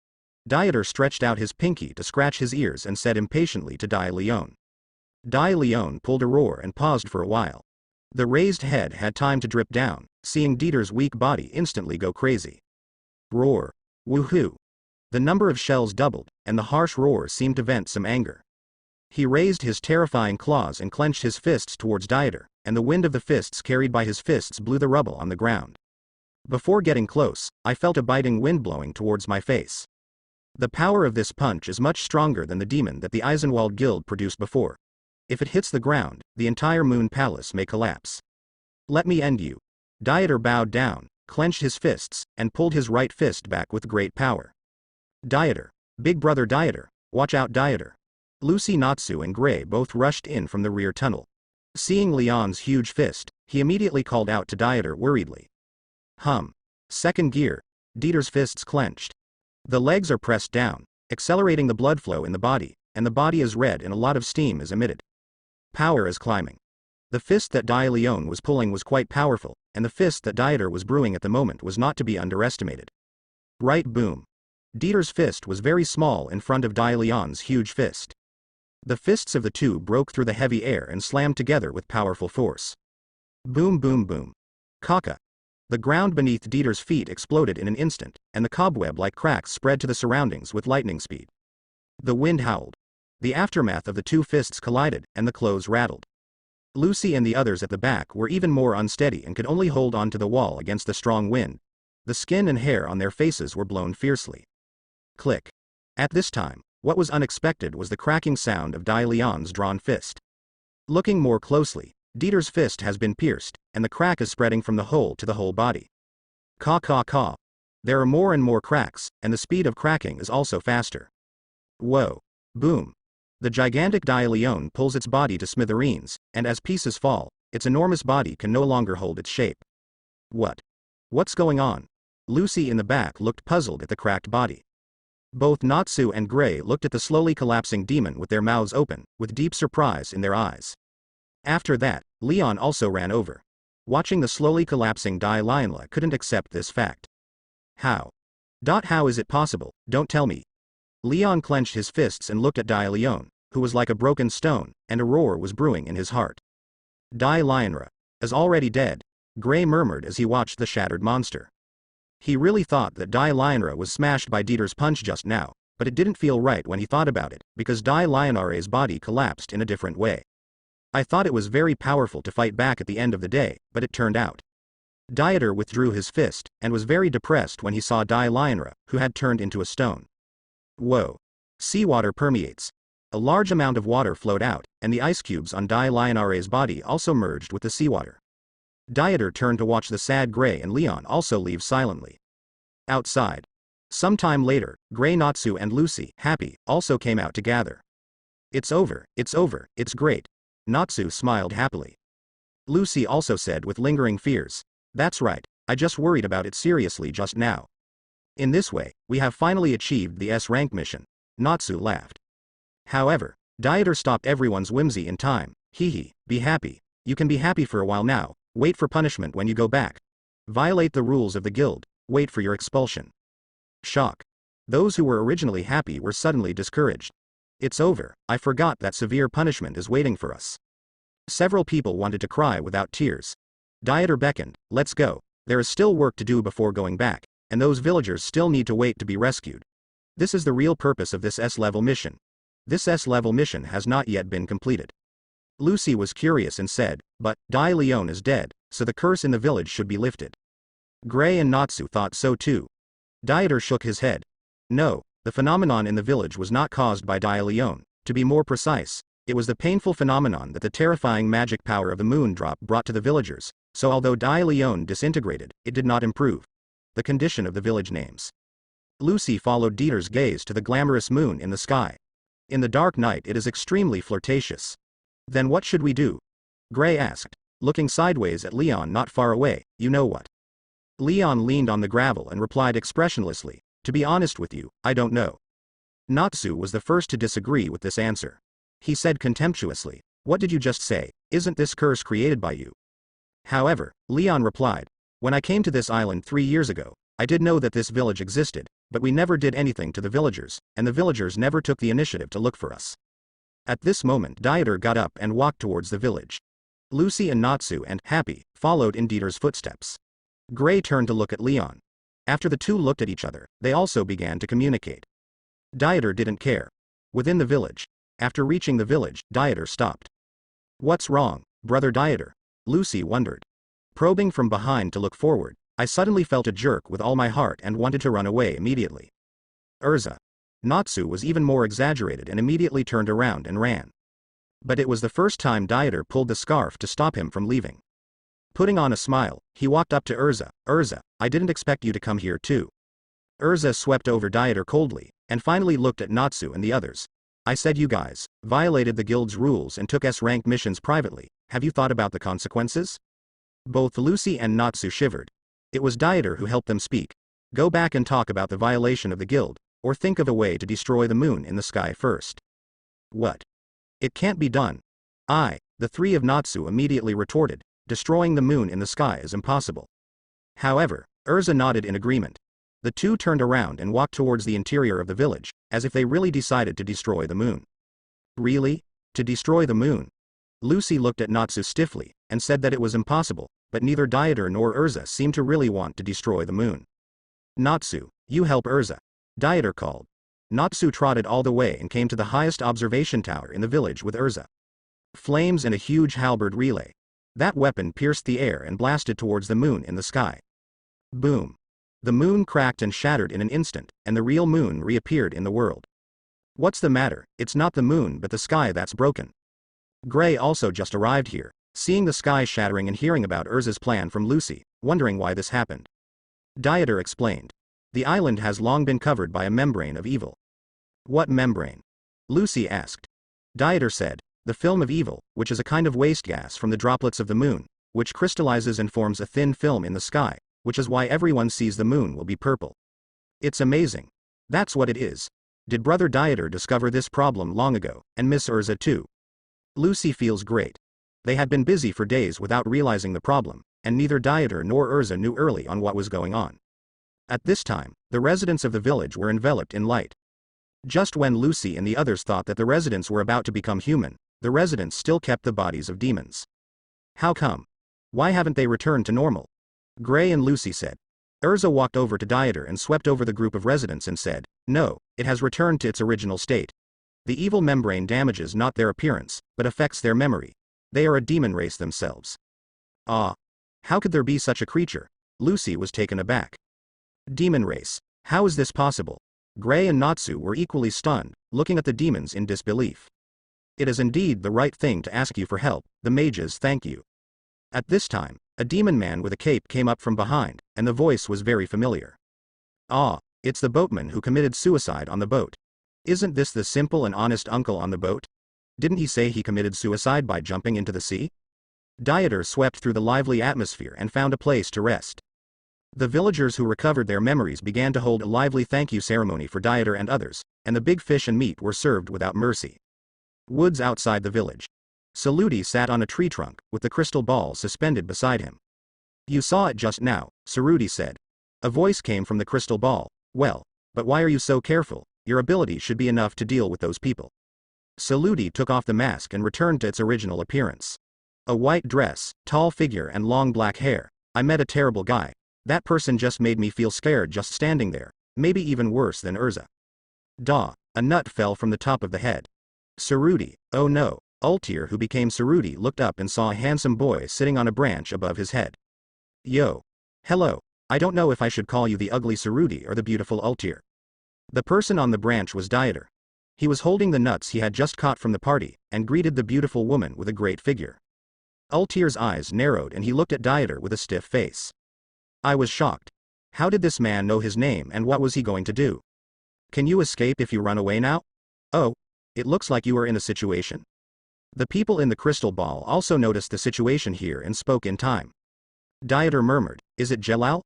Dieter stretched out his pinky to scratch his ears and said impatiently to Die Leon. Die Leon pulled a roar and paused for a while. The raised head had time to drip down, seeing Dieter's weak body instantly go crazy. Roar. Woohoo. The number of shells doubled, and the harsh roar seemed to vent some anger. He raised his terrifying claws and clenched his fists towards Dieter, and the wind of the fists carried by his fists blew the rubble on the ground. Before getting close, I felt a biting wind blowing towards my face. The power of this punch is much stronger than the demon that the Eisenwald Guild produced before. If it hits the ground, the entire Moon Palace may collapse. Let me end you. Dieter bowed down, clenched his fists, and pulled his right fist back with great power. Dieter. Big brother Dieter. Watch out Dieter. Lucy, Natsu and Gray both rushed in from the rear tunnel. Seeing Leon's huge fist, he immediately called out to Dieter worriedly. Second gear. Dieter's fists clenched. The legs are pressed down, accelerating the blood flow in the body, and the body is red and a lot of steam is emitted. Power is climbing. The fist that Die Leon was pulling was quite powerful, and the fist that Dieter was brewing at the moment was not to be underestimated. Right boom. Dieter's fist was very small in front of Die Leon's huge fist. The fists of the two broke through the heavy air and slammed together with powerful force. Boom boom boom. Kaka. The ground beneath Dieter's feet exploded in an instant, and the cobweb-like cracks spread to the surroundings with lightning speed. The wind howled. The aftermath of the two fists collided, and the clothes rattled. Lucy and the others at the back were even more unsteady and could only hold on to the wall against the strong wind. The skin and hair on their faces were blown fiercely. Click. At this time, what was unexpected was the cracking sound of Die Leon's drawn fist. Looking more closely, Dieter's fist has been pierced, and the crack is spreading from the hole to the whole body. Caw caw caw. There are more and more cracks, and the speed of cracking is also faster. Whoa. Boom. The gigantic Dialeon pulls its body to smithereens, and as pieces fall, its enormous body can no longer hold its shape. What? What's going on? Lucy in the back looked puzzled at the cracked body. Both Natsu and Gray looked at the slowly collapsing demon with their mouths open, with deep surprise in their eyes. After that, Leon also ran over. Watching the slowly collapsing Dialeon couldn't accept this fact. How? How is it possible? Don't tell me. Leon clenched his fists and looked at Dialeon, who was like a broken stone, and a roar was brewing in his heart. Dialeon is already dead, Gray murmured as he watched the shattered monster. He really thought that Dialeon was smashed by Dieter's punch just now, but it didn't feel right when he thought about it, because Dialeon's body collapsed in a different way. I thought it was very powerful to fight back at the end of the day, but it turned out. Dieter withdrew his fist, and was very depressed when he saw Dialeon, who had turned into a stone. Whoa. Seawater permeates. A large amount of water flowed out, and the ice cubes on Dialeon's body also merged with the seawater. Dieter turned to watch the sad Gray and Leon also leave silently. Outside. Some time later, Gray, Natsu and Lucy, happy, also came out to gather. It's over, it's great. Natsu smiled happily. Lucy also said with lingering fears, that's right, I just worried about it seriously just now. In this way, we have finally achieved the S-rank mission. Natsu laughed. However, Dieter stopped everyone's whimsy in time. Hee, be happy. You can be happy for a while now, wait for punishment when you go back. Violate the rules of the guild, wait for your expulsion. Shock. Those who were originally happy were suddenly discouraged. It's over, I forgot that severe punishment is waiting for us. Several people wanted to cry without tears. Dieter beckoned, let's go, there is still work to do before going back, and those villagers still need to wait to be rescued. This is the real purpose of this S-level mission. This S-level mission has not yet been completed. Lucy was curious and said, but, Dialeon is dead, so the curse in the village should be lifted. Gray and Natsu thought so too. Dieter shook his head. No, the phenomenon in the village was not caused by Dialeon. To be more precise, it was the painful phenomenon that the terrifying magic power of the moon drop brought to the villagers, so although Dialeon disintegrated, it did not improve the condition of the village names. Lucy followed Dieter's gaze to the glamorous moon in the sky. In the dark night it is extremely flirtatious. Then what should we do? Gray asked, looking sideways at Leon not far away, you know what? Leon leaned on the gravel and replied expressionlessly, to be honest with you, I don't know. Natsu was the first to disagree with this answer. He said contemptuously, what did you just say, isn't this curse created by you? However, Leon replied, when I came to this island 3 years ago, I did know that this village existed, but we never did anything to the villagers, and the villagers never took the initiative to look for us. At this moment Dieter got up and walked towards the village. Lucy and Natsu and, happy, followed in Dieter's footsteps. Gray turned to look at Leon. After the two looked at each other, they also began to communicate. Dieter didn't care. Within the village. After reaching the village, Dieter stopped. What's wrong, brother Dieter? Lucy wondered. Probing from behind to look forward, I suddenly felt a jerk with all my heart and wanted to run away immediately. Erza. Natsu was even more exaggerated and immediately turned around and ran. But it was the first time Dieter pulled the scarf to stop him from leaving. Putting on a smile, he walked up to Erza. Erza, I didn't expect you to come here too. Erza swept over Dieter coldly, and finally looked at Natsu and the others. I said you guys violated the guild's rules and took S-rank missions privately, have you thought about the consequences? Both Lucy and Natsu shivered. It was Dieter who helped them speak. Go back and talk about the violation of the guild, or think of a way to destroy the moon in the sky first. What? It can't be done. The three of Natsu immediately retorted, destroying the moon in the sky is impossible. However, Erza nodded in agreement. The two turned around and walked towards the interior of the village, as if they really decided to destroy the moon. Really? To destroy the moon? Lucy looked at Natsu stiffly, and said that it was impossible, but neither Dieter nor Erza seemed to really want to destroy the moon. Natsu, you help Erza. Dieter called. Natsu trotted all the way and came to the highest observation tower in the village with Erza. Flames and a huge halberd relay. That weapon pierced the air and blasted towards the moon in the sky. Boom. The moon cracked and shattered in an instant, and the real moon reappeared in the world. What's the matter? It's not the moon but the sky that's broken. Gray also just arrived here, seeing the sky shattering and hearing about Erza's plan from Lucy, wondering why this happened. Dieter explained. The island has long been covered by a membrane of evil. What membrane? Lucy asked. Dieter said, the film of evil, which is a kind of waste gas from the droplets of the moon, which crystallizes and forms a thin film in the sky, which is why everyone sees the moon will be purple. It's amazing. That's what it is. Did Brother Dieter discover this problem long ago, and Miss Erza too? Lucy feels great. They had been busy for days without realizing the problem, and neither Dieter nor Erza knew early on what was going on. At this time, the residents of the village were enveloped in light. Just when Lucy and the others thought that the residents were about to become human, the residents still kept the bodies of demons. How come? Why haven't they returned to normal? Gray and Lucy said. Erza walked over to Dieter and swept over the group of residents and said, no, it has returned to its original state. The evil membrane damages not their appearance, but affects their memory. They are a demon race themselves. Ah. How could there be such a creature? Lucy was taken aback. Demon race. How is this possible? Gray and Natsu were equally stunned, looking at the demons in disbelief. It is indeed the right thing to ask you for help, the mages thank you. At this time, a demon man with a cape came up from behind, and the voice was very familiar. Ah, it's the boatman who committed suicide on the boat. Isn't this the simple and honest uncle on the boat? Didn't he say he committed suicide by jumping into the sea? Dieter swept through the lively atmosphere and found a place to rest. The villagers who recovered their memories began to hold a lively thank you ceremony for Dieter and others, and the big fish and meat were served without mercy. Woods outside the village. Saluti sat on a tree trunk, with the crystal ball suspended beside him. You saw it just now, Saruti said. A voice came from the crystal ball. Well, but why are you so careful? Your ability should be enough to deal with those people. Saluti took off the mask and returned to its original appearance. A white dress, tall figure and long black hair. I met a terrible guy. That person just made me feel scared just standing there, maybe even worse than Erza. Daw, a nut fell from the top of the head. Saruti, oh no. Ultir, who became Saruti, looked up and saw a handsome boy sitting on a branch above his head. Yo. Hello. I don't know if I should call you the ugly Saruti or the beautiful Ultir. The person on the branch was Dieter. He was holding the nuts he had just caught from the party, and greeted the beautiful woman with a great figure. Ultir's eyes narrowed and he looked at Dieter with a stiff face. I was shocked. How did this man know his name and what was he going to do? Can you escape if you run away now? Oh, it looks like you are in a situation. The people in the crystal ball also noticed the situation here and spoke in time. Dieter murmured, is it Jelal?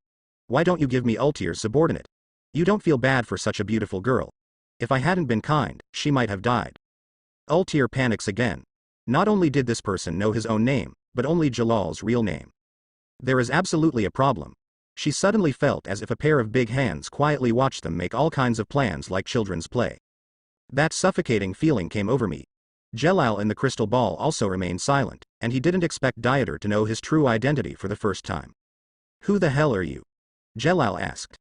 Why don't you give me Ultir's subordinate? You don't feel bad for such a beautiful girl. If I hadn't been kind, she might have died. Ultir panics again. Not only did this person know his own name, but only Jalal's real name. There is absolutely a problem. She suddenly felt as if a pair of big hands quietly watched them make all kinds of plans like children's play. That suffocating feeling came over me. Jelal in the crystal ball also remained silent, and he didn't expect Dieter to know his true identity for the first time. Who the hell are you? Jelal asked.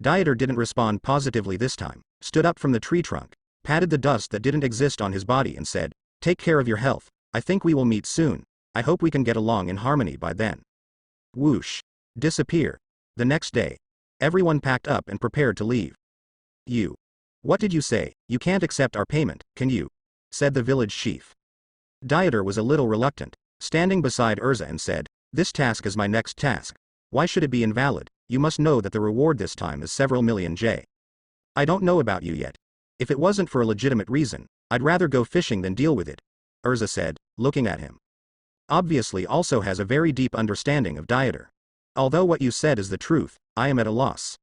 Dieter didn't respond positively this time, stood up from the tree trunk, patted the dust that didn't exist on his body and said, take care of your health, I think we will meet soon, I hope we can get along in harmony by then. Whoosh. Disappear. The next day. Everyone packed up and prepared to leave. You. What did you say? You can't accept our payment, can you? Said the village chief. Dieter was a little reluctant, standing beside Erza and said, this task is my next task. Why should it be invalid? You must know that the reward this time is several million J. I don't know about you yet. If it wasn't for a legitimate reason, I'd rather go fishing than deal with it, Erza said, looking at him. Obviously also has a very deep understanding of Dieter. Although what you said is the truth, I am at a loss.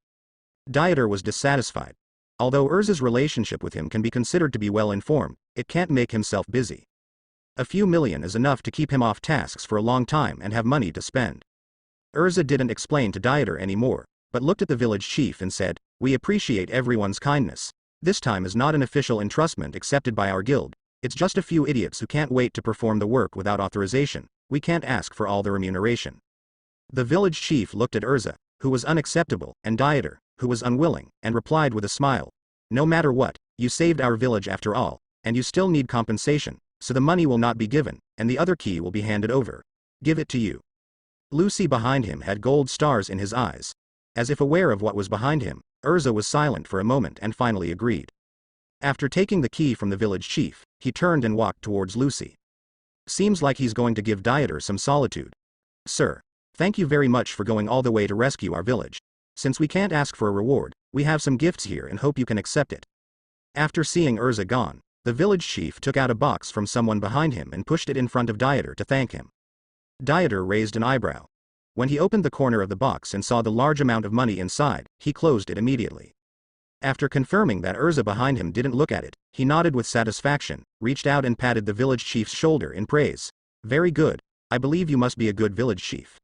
Dieter was dissatisfied. Although Erza's relationship with him can be considered to be well informed, it can't make himself busy. A few million is enough to keep him off tasks for a long time and have money to spend. Erza didn't explain to Dieter anymore, but looked at the village chief and said, we appreciate everyone's kindness. This time is not an official entrustment accepted by our guild, it's just a few idiots who can't wait to perform the work without authorization, we can't ask for all the remuneration. The village chief looked at Erza, who was unacceptable, and Dieter, who was unwilling, and replied with a smile. No matter what, you saved our village after all, and you still need compensation, so the money will not be given, and the other key will be handed over. Give it to you. Lucy behind him had gold stars in his eyes. As if aware of what was behind him, Erza was silent for a moment and finally agreed. After taking the key from the village chief, he turned and walked towards Lucy. Seems like he's going to give Dieter some solitude. Sir. Thank you very much for going all the way to rescue our village. Since we can't ask for a reward, we have some gifts here and hope you can accept it. After seeing Erza gone, the village chief took out a box from someone behind him and pushed it in front of Dieter to thank him. Dieter raised an eyebrow. When he opened the corner of the box and saw the large amount of money inside, he closed it immediately. After confirming that Erza behind him didn't look at it, he nodded with satisfaction, reached out and patted the village chief's shoulder in praise. Very good. I believe you must be a good village chief.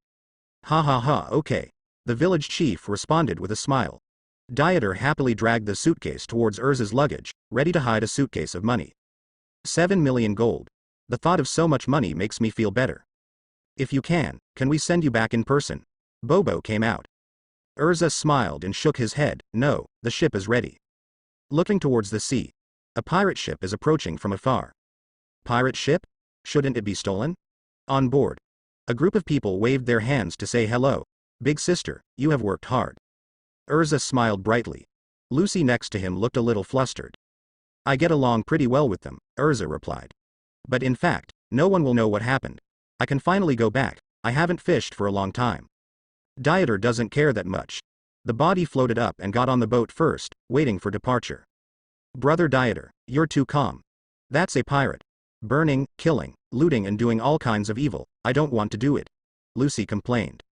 Ha ha ha, okay. The village chief responded with a smile. Dieter happily dragged the suitcase towards Erza's luggage, ready to hide a suitcase of money. 7 million gold. The thought of so much money makes me feel better. If you can we send you back in person? Bobo came out. Erza smiled and shook his head. No, the ship is ready. Looking towards the sea. A pirate ship is approaching from afar. Pirate ship? Shouldn't it be stolen? On board. A group of people waved their hands to say hello. Big sister, you have worked hard. Erza smiled brightly. Lucy next to him looked a little flustered. I get along pretty well with them, Erza replied. But in fact, no one will know what happened. I can finally go back. I haven't fished for a long time. Dieter doesn't care that much. The body floated up and got on the boat first, waiting for departure. Brother Dieter, you're too calm. That's a pirate. Burning, killing, looting and doing all kinds of evil. I don't want to do it. Lucy complained.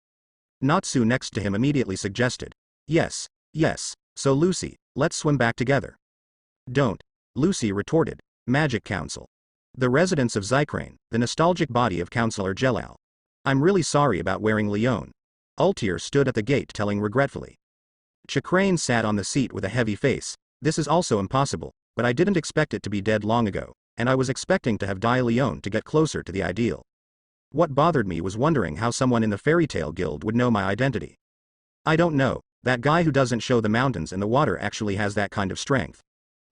Natsu next to him immediately suggested. Yes, so Lucy, let's swim back together. Don't. Lucy retorted. Magic Council. The residence of Zykrane, the nostalgic body of Councillor Jelal. I'm really sorry about wearing Leon. Ultir stood at the gate telling regretfully. Chakrane sat on the seat with a heavy face. This is also impossible, but I didn't expect it to be dead long ago, and I was expecting to have Di Leon to get closer to the ideal. What bothered me was wondering how someone in the fairy tale guild would know my identity. I don't know, that guy who doesn't show the mountains and the water actually has that kind of strength.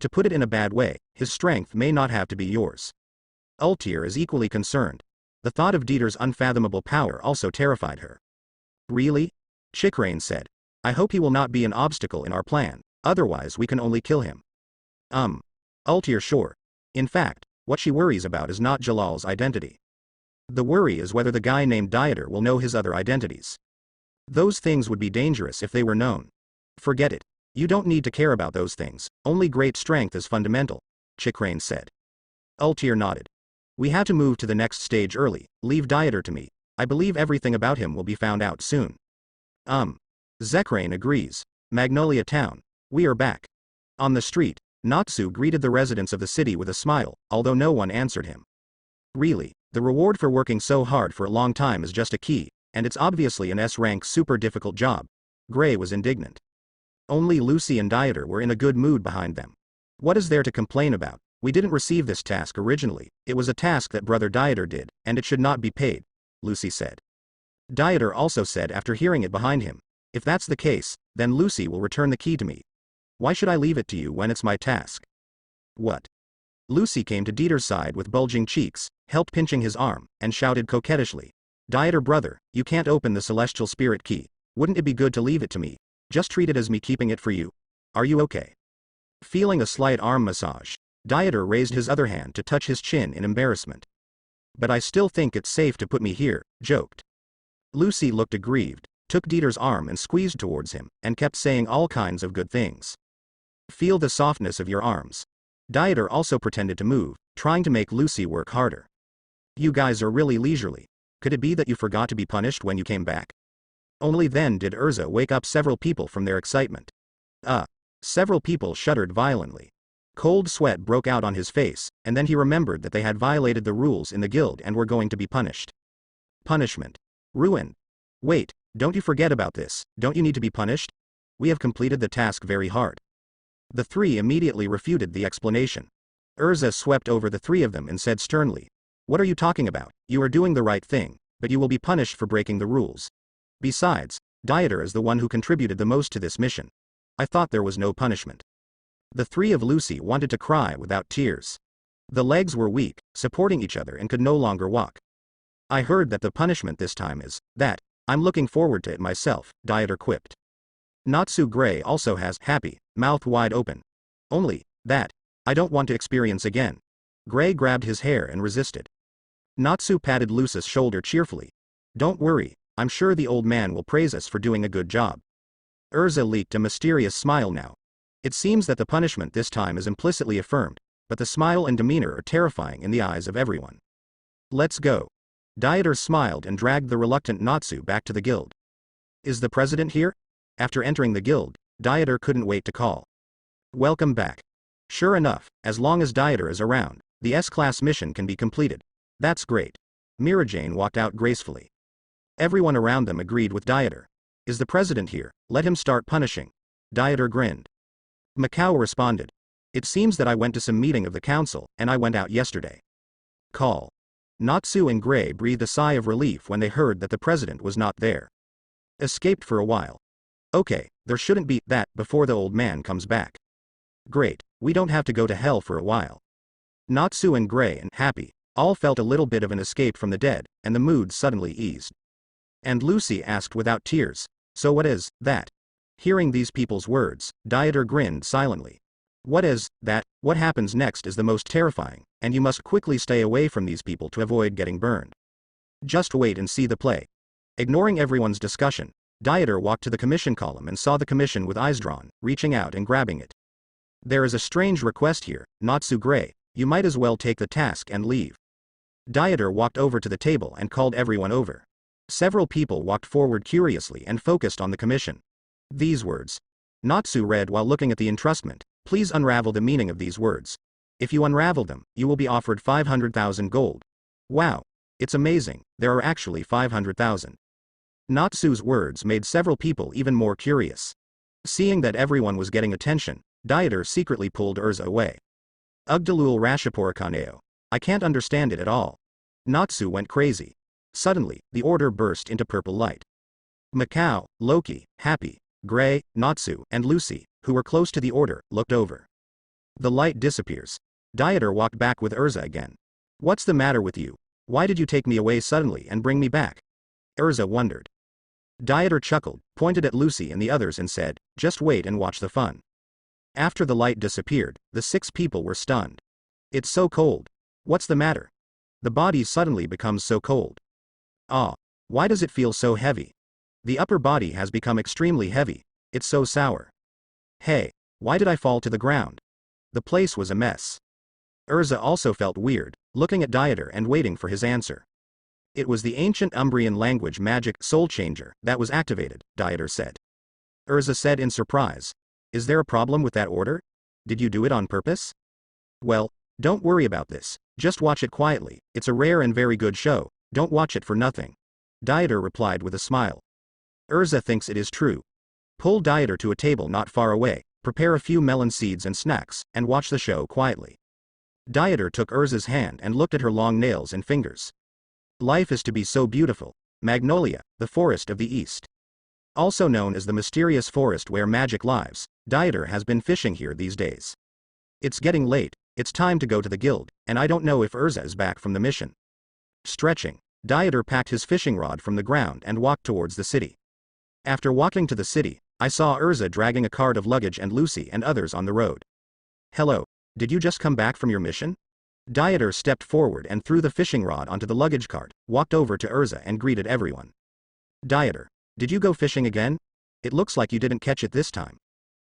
To put it in a bad way, his strength may not have to be yours. Ultir is equally concerned. The thought of Dieter's unfathomable power also terrified her. Really? Chikrane said. I hope he will not be an obstacle in our plan, otherwise we can only kill him. Ultir sure. In fact, what she worries about is not Jalal's identity. The worry is whether the guy named Dieter will know his other identities. Those things would be dangerous if they were known. Forget it. You don't need to care about those things, only great strength is fundamental, Chikrane said. Ultir nodded. We have to move to the next stage early, leave Dieter to me. I believe everything about him will be found out soon. Zekrane agrees. Magnolia Town. We are back. On the street, Natsu greeted the residents of the city with a smile, although no one answered him. Really, the reward for working so hard for a long time is just a key, and it's obviously an S-rank super difficult job. Gray was indignant. Only Lucy and Dieter were in a good mood behind them. What is there to complain about? We didn't receive this task originally, it was a task that Brother Dieter did, and it should not be paid, Lucy said. Dieter also said after hearing it behind him, if that's the case, then Lucy will return the key to me. Why should I leave it to you when it's my task? What? Lucy came to Dieter's side with bulging cheeks, helped pinching his arm, and shouted coquettishly. Dieter brother, you can't open the celestial spirit key. Wouldn't it be good to leave it to me? Just treat it as me keeping it for you. Are you okay? Feeling a slight arm massage, Dieter raised his other hand to touch his chin in embarrassment. But I still think it's safe to put me here, joked. Lucy looked aggrieved, took Dieter's arm and squeezed towards him, and kept saying all kinds of good things. Feel the softness of your arms. Dieter also pretended to move, trying to make Lucy work harder. You guys are really leisurely. Could it be that you forgot to be punished when you came back? Only then did Erza wake up several people from their excitement. Several people shuddered violently. Cold sweat broke out on his face, and then he remembered that they had violated the rules in the guild and were going to be punished. Punishment. Ruin. Wait, don't you forget about this, don't you need to be punished? We have completed the task very hard. The three immediately refuted the explanation. Erza swept over the three of them and said sternly, what are you talking about? You are doing the right thing, but you will be punished for breaking the rules. Besides, Dieter is the one who contributed the most to this mission. I thought there was no punishment. The three of Lucy wanted to cry without tears. The legs were weak, supporting each other and could no longer walk. I heard that the punishment this time is that. I'm looking forward to it myself, Dieter quipped. Natsu Gray also has happy, mouth wide open. Only that I don't want to experience again. Gray grabbed his hair and resisted. Natsu patted Lucy's shoulder cheerfully. Don't worry, I'm sure the old man will praise us for doing a good job. Erza leaked a mysterious smile now. It seems that the punishment this time is implicitly affirmed, but the smile and demeanor are terrifying in the eyes of everyone. Let's go. Dieter smiled and dragged the reluctant Natsu back to the guild. Is the president here? After entering the guild, Dieter couldn't wait to call. Welcome back. Sure enough, as long as Dieter is around, the S-class mission can be completed. That's great. Mirajane walked out gracefully. Everyone around them agreed with Dieter. Is the president here? Let him start punishing. Dieter grinned. Macau responded. It seems that I went to some meeting of the council, and I went out yesterday. Call. Natsu and Gray breathed a sigh of relief when they heard that the president was not there. Escaped for a while. Okay, there shouldn't be that before the old man comes back. Great, we don't have to go to hell for a while. Natsu and Gray and Happy all felt a little bit of an escape from the dead, and the mood suddenly eased. And Lucy asked without tears, so what is that? Hearing these people's words, Dieter grinned silently. What is that? What happens next is the most terrifying, and you must quickly stay away from these people to avoid getting burned. Just wait and see the play. Ignoring everyone's discussion, Dieter walked to the commission column and saw the commission with eyes drawn, reaching out and grabbing it. There is a strange request here, Natsu Gray, you might as well take the task and leave. Dieter walked over to the table and called everyone over. Several people walked forward curiously and focused on the commission. These words. Natsu read while looking at the entrustment. Please unravel the meaning of these words. If you unravel them, you will be offered 500,000 gold. Wow. It's amazing, there are actually 500,000. Natsu's words made several people even more curious. Seeing that everyone was getting attention, Dieter secretly pulled Erza away. Ugdalul Rashaporakaneo. I can't understand it at all. Natsu went crazy. Suddenly, the order burst into purple light. Macau, Loki, Happy, Gray, Natsu, and Lucy, who were close to the order, looked over. The light disappears. Dieter walked back with Erza again. What's the matter with you? Why did you take me away suddenly and bring me back? Erza wondered. Dieter chuckled, pointed at Lucy and the others and said, just wait and watch the fun. After the light disappeared, the 6 people were stunned. It's so cold. What's the matter? The body suddenly becomes so cold. Ah. Why does it feel so heavy? The upper body has become extremely heavy. It's so sour. Hey, why did I fall to the ground? The place was a mess. Erza also felt weird, looking at Dieter and waiting for his answer. It was the ancient Umbrian language magic soul changer that was activated, Dieter said. Erza said in surprise. Is there a problem with that order? Did you do it on purpose? Well, don't worry about this, just watch it quietly, it's a rare and very good show, don't watch it for nothing. Dieter replied with a smile. Erza thinks it is true. Pull Dieter to a table not far away, prepare a few melon seeds and snacks, and watch the show quietly. Dieter took Erza's hand and looked at her long nails and fingers. Life is to be so beautiful. Magnolia, the forest of the east. Also known as the mysterious forest where magic lives, Dieter has been fishing here these days. It's getting late, it's time to go to the guild, and I don't know if Erza is back from the mission. Stretching, Dieter packed his fishing rod from the ground and walked towards the city. After walking to the city, I saw Erza dragging a cart of luggage and Lucy and others on the road. Hello, did you just come back from your mission? Dieter stepped forward and threw the fishing rod onto the luggage cart, walked over to Erza and greeted everyone. Dieter, did you go fishing again? It looks like you didn't catch it this time.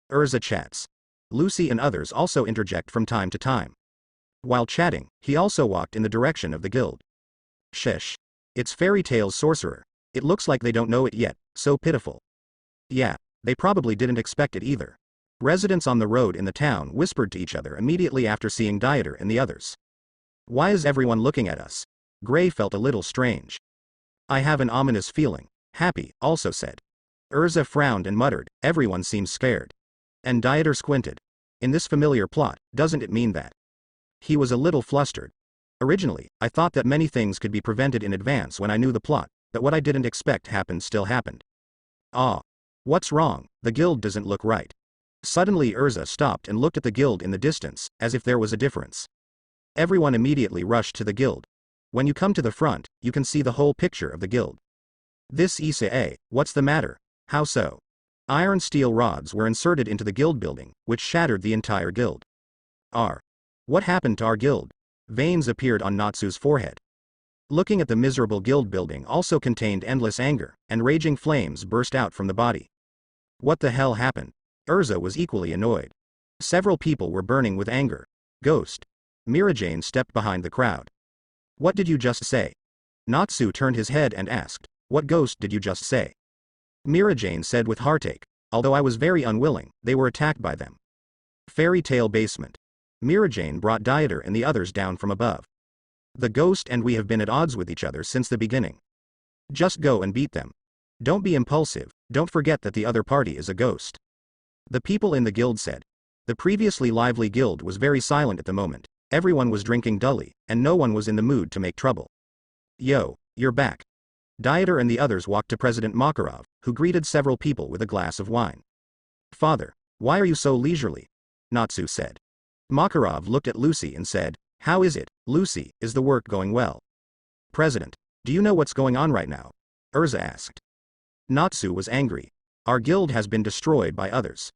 Erza chats. Lucy and others also interject from time to time. While chatting, he also walked in the direction of the guild. Sheesh. It's Fairy Tale's sorcerer. It looks like they don't know it yet, so pitiful. Yeah, they probably didn't expect it either. Residents on the road in the town whispered to each other immediately after seeing Dieter and the others. Why is everyone looking at us? Gray felt a little strange. I have an ominous feeling, Happy also said. Erza frowned and muttered, everyone seems scared. And Dieter squinted. In this familiar plot, doesn't it mean that? He was a little flustered. Originally, I thought that many things could be prevented in advance when I knew the plot, but what I didn't expect happened still happened. Ah. What's wrong? The guild doesn't look right. Suddenly Erza stopped and looked at the guild in the distance, as if there was a difference. Everyone immediately rushed to the guild. When you come to the front, you can see the whole picture of the guild. This Issa, what's the matter? How so? Iron steel rods were inserted into the guild building, which shattered the entire guild. What happened to our guild? Veins appeared on Natsu's forehead. Looking at the miserable guild building also contained endless anger, and raging flames burst out from the body. What the hell happened? Erza was equally annoyed. Several people were burning with anger. Ghost. Mirajane stepped behind the crowd. What did you just say? Natsu turned his head and asked, what ghost did you just say? Mirajane said with heartache, although I was very unwilling, they were attacked by them. Fairy tale basement. Mirajane brought Dieter and the others down from above. The ghost and we have been at odds with each other since the beginning. Just go and beat them. Don't be impulsive, don't forget that the other party is a ghost. The people in the guild said. The previously lively guild was very silent at the moment, everyone was drinking dully, and no one was in the mood to make trouble. Yo, you're back. Dieter and the others walked to President Makarov, who greeted several people with a glass of wine. Father, why are you so leisurely? Natsu said. Makarov looked at Lucy and said, how is it, Lucy, is the work going well? President, do you know what's going on right now? Erza asked. Natsu was angry. Our guild has been destroyed by others.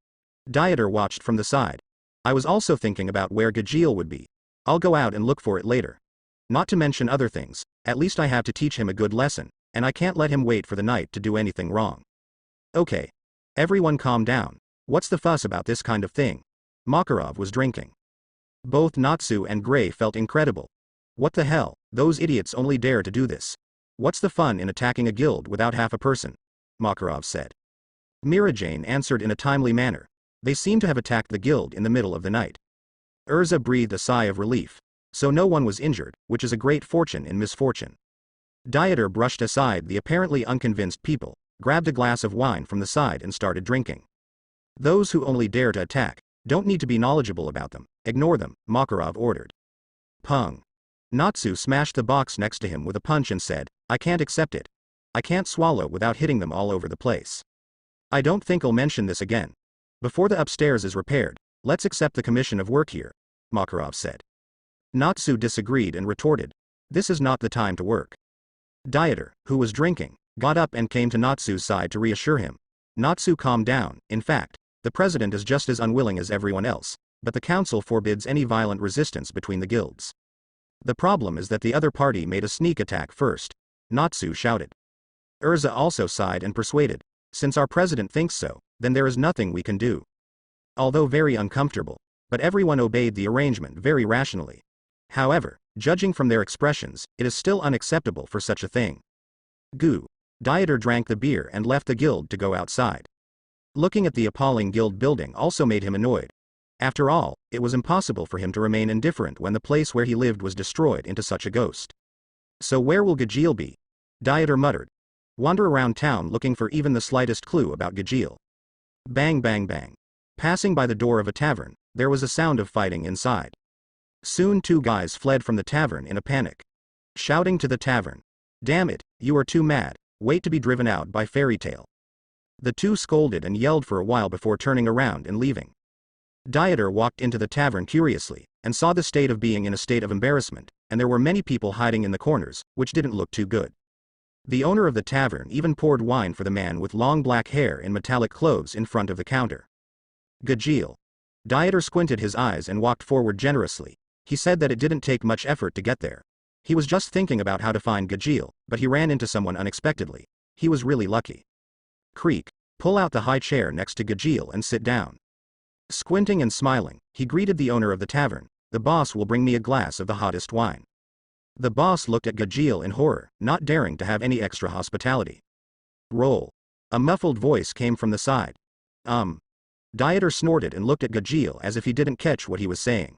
Dieter watched from the side. I was also thinking about where Gajeel would be. I'll go out and look for it later. Not to mention other things, at least I have to teach him a good lesson, and I can't let him wait for the night to do anything wrong. Okay. Everyone calm down. What's the fuss about this kind of thing? Makarov was drinking. Both Natsu and Gray felt incredible. What the hell, those idiots only dare to do this. What's the fun in attacking a guild without half a person? Makarov said. Mirajane answered in a timely manner. They seem to have attacked the guild in the middle of the night. Erza breathed a sigh of relief. So no one was injured, which is a great fortune in misfortune. Dieter brushed aside the apparently unconvinced people, grabbed a glass of wine from the side and started drinking. Those who only dare to attack, don't need to be knowledgeable about them, ignore them, Makarov ordered. Pung. Natsu smashed the box next to him with a punch and said, I can't accept it. I can't swallow without hitting them all over the place. I don't think I'll mention this again. Before the upstairs is repaired, let's accept the commission of work here, Makarov said. Natsu disagreed and retorted, this is not the time to work. Dieter, who was drinking, got up and came to Natsu's side to reassure him. Natsu calmed down, in fact, the president is just as unwilling as everyone else, but the council forbids any violent resistance between the guilds. The problem is that the other party made a sneak attack first, Natsu shouted. Erza also sighed and persuaded, since our president thinks so, then there is nothing we can do. Although very uncomfortable, but everyone obeyed the arrangement very rationally. However, judging from their expressions, it is still unacceptable for such a thing. Goo. Dieter drank the beer and left the guild to go outside. Looking at the appalling guild building also made him annoyed. After all, it was impossible for him to remain indifferent when the place where he lived was destroyed into such a ghost. So where will Gajeel be? Dieter muttered. Wander around town looking for even the slightest clue about Gajeel. Bang bang bang. Passing by the door of a tavern, there was a sound of fighting inside. Soon two guys fled from the tavern in a panic. Shouting to the tavern. Damn it, you are too mad, wait to be driven out by fairy tale. The two scolded and yelled for a while before turning around and leaving. Dieter walked into the tavern curiously, and saw the state of being in a state of embarrassment, and there were many people hiding in the corners, which didn't look too good. The owner of the tavern even poured wine for the man with long black hair in metallic clothes in front of the counter. Gajeel. Dieter squinted his eyes and walked forward generously. He said that it didn't take much effort to get there. He was just thinking about how to find Gajeel, but he ran into someone unexpectedly. He was really lucky. Creak. Pull out the high chair next to Gajeel and sit down. Squinting and smiling, he greeted the owner of the tavern. The boss will bring me a glass of the hottest wine. The boss looked at Gajeel in horror, not daring to have any extra hospitality. Roll. A muffled voice came from the side. Dieter snorted and looked at Gajeel as if he didn't catch what he was saying.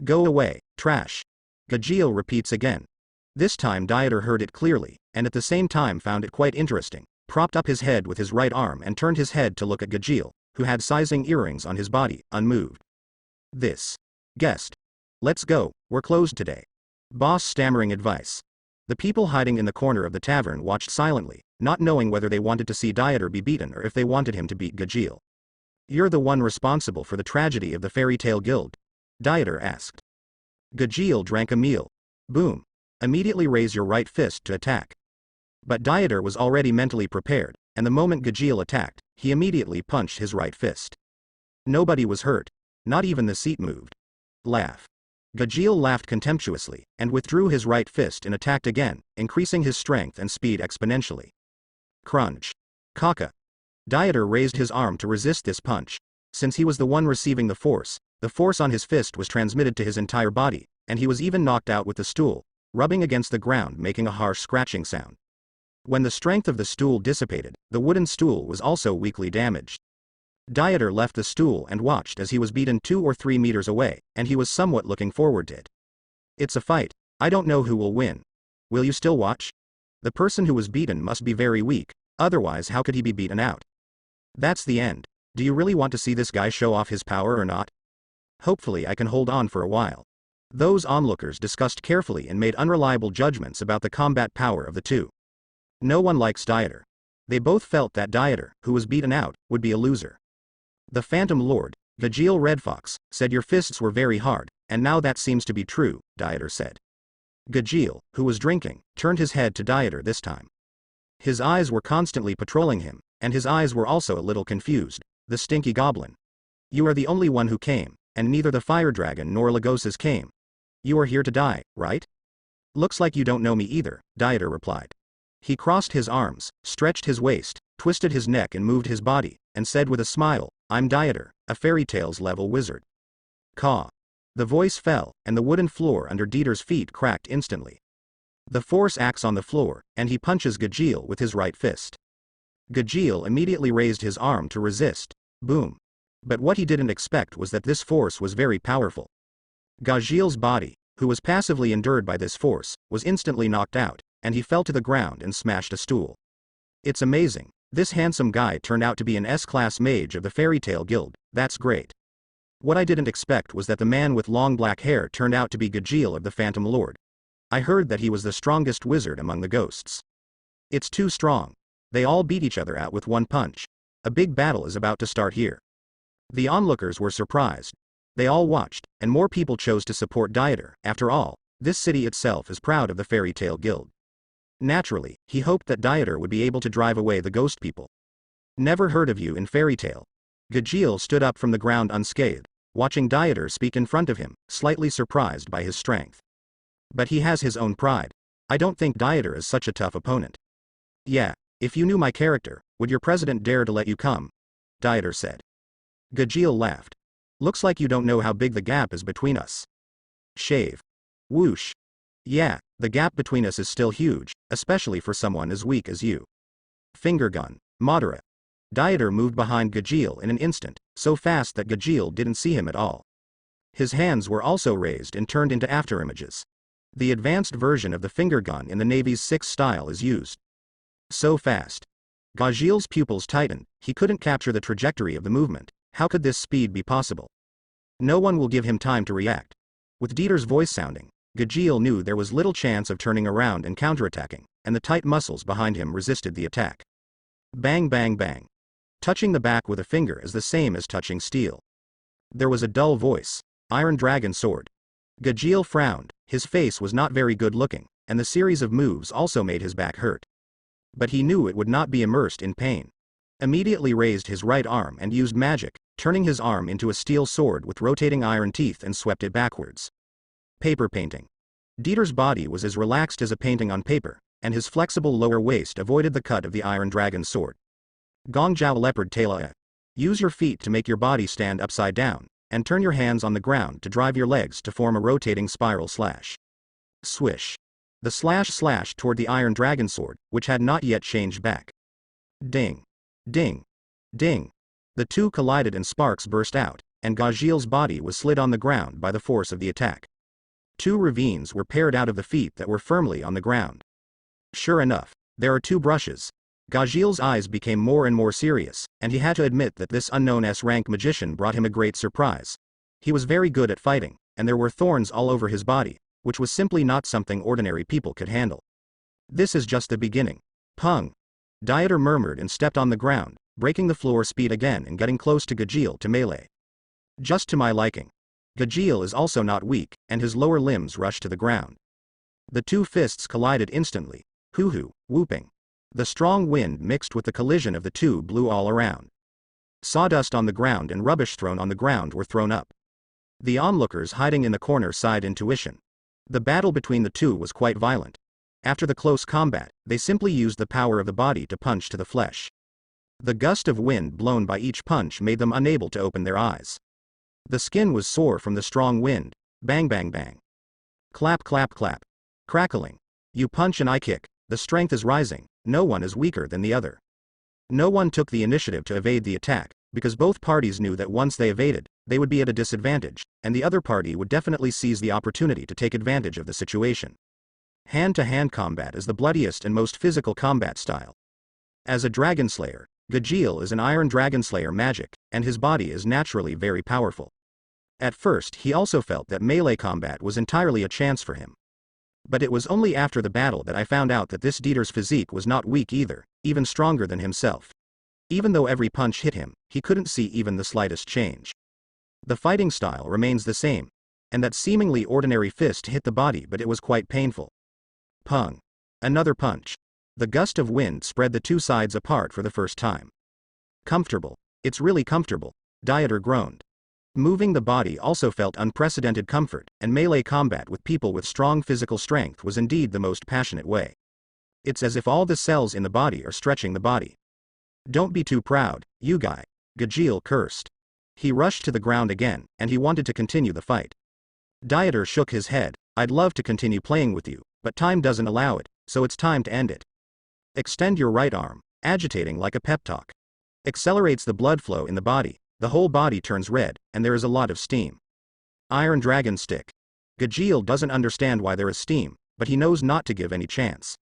Go away, trash. Gajeel repeats again. This time Dieter heard it clearly, and at the same time found it quite interesting, propped up his head with his right arm and turned his head to look at Gajeel, who had sizing earrings on his body, unmoved. This. Guest. Let's go, we're closed today. Boss stammering advice. The people hiding in the corner of the tavern watched silently, not knowing whether they wanted to see Dieter be beaten or if they wanted him to beat Gajeel. You're the one responsible for the tragedy of the fairy tale guild? Dieter asked. Gajeel drank a meal. Boom. Immediately raise your right fist to attack. But Dieter was already mentally prepared, and the moment Gajeel attacked, he immediately punched his right fist. Nobody was hurt. Not even the seat moved. Laugh. Gajeel laughed contemptuously, and withdrew his right fist and attacked again, increasing his strength and speed exponentially. Crunch. Kaka. Dieter raised his arm to resist this punch, Since he was the one receiving the force on his fist was transmitted to his entire body, and he was even knocked out with the stool, rubbing against the ground making a harsh scratching sound. When the strength of the stool dissipated, the wooden stool was also weakly damaged. Dieter left the stool and watched as he was beaten 2 or 3 meters away, and he was somewhat looking forward to it. It's a fight. I don't know who will win. Will you still watch? The person who was beaten must be very weak, otherwise how could he be beaten out? That's the end. Do you really want to see this guy show off his power or not? Hopefully I can hold on for a while. Those onlookers discussed carefully and made unreliable judgments about the combat power of the two. No one likes Dieter. They both felt that Dieter, who was beaten out, would be a loser. The Phantom Lord, Gajeel Red Fox, said your fists were very hard, and now that seems to be true, Dieter said. Gajeel, who was drinking, turned his head to Dieter this time. His eyes were constantly patrolling him, and his eyes were also a little confused. The stinky goblin. You are the only one who came, and neither the fire dragon nor Lagoses came. You are here to die, right? Looks like you don't know me either, Dieter replied. He crossed his arms, stretched his waist, twisted his neck and moved his body, and said with a smile, I'm Dieter, a fairy tales level wizard. Caw. The voice fell, and the wooden floor under Dieter's feet cracked instantly. The force acts on the floor, and he punches Gajeel with his right fist. Gajeel immediately raised his arm to resist. Boom. But what he didn't expect was that this force was very powerful. Gajeel's body, who was passively endured by this force, was instantly knocked out, and he fell to the ground and smashed a stool. It's amazing. This handsome guy turned out to be an S-class mage of the Fairy Tale Guild. That's great. What I didn't expect was that the man with long black hair turned out to be Gajeel of the Phantom Lord. I heard that he was the strongest wizard among the ghosts. It's too strong. They all beat each other out with one punch. A big battle is about to start here. The onlookers were surprised. They all watched, and more people chose to support Dieter. After all, this city itself is proud of the Fairy Tale Guild. Naturally, he hoped that Dieter would be able to drive away the ghost people. Never heard of you in fairy tale. Gajeel stood up from the ground unscathed, watching Dieter speak in front of him, slightly surprised by his strength. But he has his own pride. I don't think Dieter is such a tough opponent. Yeah, if you knew my character, would your president dare to let you come? Dieter said. Gajeel laughed. Looks like you don't know how big the gap is between us. Shave. Whoosh. Yeah, the gap between us is still huge, especially for someone as weak as you. Finger gun. Moderate. Dieter moved behind Gajeel in an instant, so fast that Gajeel didn't see him at all. His hands were also raised and turned into afterimages. The advanced version of the finger gun in the Navy's 6 style is used. So fast. Gajeel's pupils tightened. He couldn't capture the trajectory of the movement. How could this speed be possible? No one will give him time to react. With Dieter's voice sounding, Gajeel knew there was little chance of turning around and counterattacking, and the tight muscles behind him resisted the attack. Bang bang bang. Touching the back with a finger is the same as touching steel. There was a dull voice. Iron Dragon Sword. Gajeel frowned. His face was not very good looking, and the series of moves also made his back hurt. But he knew it would not be immersed in pain. Immediately raised his right arm and used magic, turning his arm into a steel sword with rotating iron teeth and swept it backwards. Paper painting. Dieter's body was as relaxed as a painting on paper, and his flexible lower waist avoided the cut of the Iron Dragon Sword. Gongjiao Leopard Tail. Use your feet to make your body stand upside down, and turn your hands on the ground to drive your legs to form a rotating spiral slash. Swish. The slash slashed toward the Iron Dragon Sword, which had not yet changed back. Ding. Ding. Ding. The two collided and sparks burst out, and Gajeel's body was slid on the ground by the force of the attack. 2 ravines were paired out of the feet that were firmly on the ground. Sure enough, there are 2 brushes. Gajeel's eyes became more and more serious, and he had to admit that this unknown S-rank magician brought him a great surprise. He was very good at fighting, and there were thorns all over his body, which was simply not something ordinary people could handle. This is just the beginning. Pung. Dieter murmured and stepped on the ground, breaking the floor speed again and getting close to Gajeel to melee. Just to my liking. Gajeel is also not weak, and his lower limbs rushed to the ground. The 2 fists collided instantly. Hoo-hoo, whooping. The strong wind mixed with the collision of the 2 blew all around. Sawdust on the ground and rubbish thrown on the ground were thrown up. The onlookers hiding in the corner sighed intuition. The battle between the 2 was quite violent. After the close combat, they simply used the power of the body to punch to the flesh. The gust of wind blown by each punch made them unable to open their eyes. The skin was sore from the strong wind. Bang bang bang. Clap clap clap. Crackling. You punch and I kick. The strength is rising. No one is weaker than the other. No one took the initiative to evade the attack, because both parties knew that once they evaded, they would be at a disadvantage, and the other party would definitely seize the opportunity to take advantage of the situation. Hand-to-hand combat is the bloodiest and most physical combat style. As a dragon slayer, Gajeel is an iron dragon slayer magic, and his body is naturally very powerful. At first he also felt that melee combat was entirely a chance for him. But it was only after the battle that I found out that this Dieter's physique was not weak either, even stronger than himself. Even though every punch hit him, he couldn't see even the slightest change. The fighting style remains the same, and that seemingly ordinary fist hit the body, but it was quite painful. Pung. Another punch. The gust of wind spread the two sides apart for the first time. Comfortable. It's really comfortable, Dieter groaned. Moving the body also felt unprecedented comfort, and melee combat with people with strong physical strength was indeed the most passionate way. It's as if all the cells in the body are stretching the body. Don't be too proud, you guy, Gajeel cursed. He rushed to the ground again, and he wanted to continue the fight. Dieter shook his head. I'd love to continue playing with you, but time doesn't allow it, so it's time to end it. Extend your right arm, agitating like a pep talk. Accelerates the blood flow in the body, the whole body turns red, and there is a lot of steam. Iron Dragon Stick. Gajeel doesn't understand why there is steam, but he knows not to give any chance.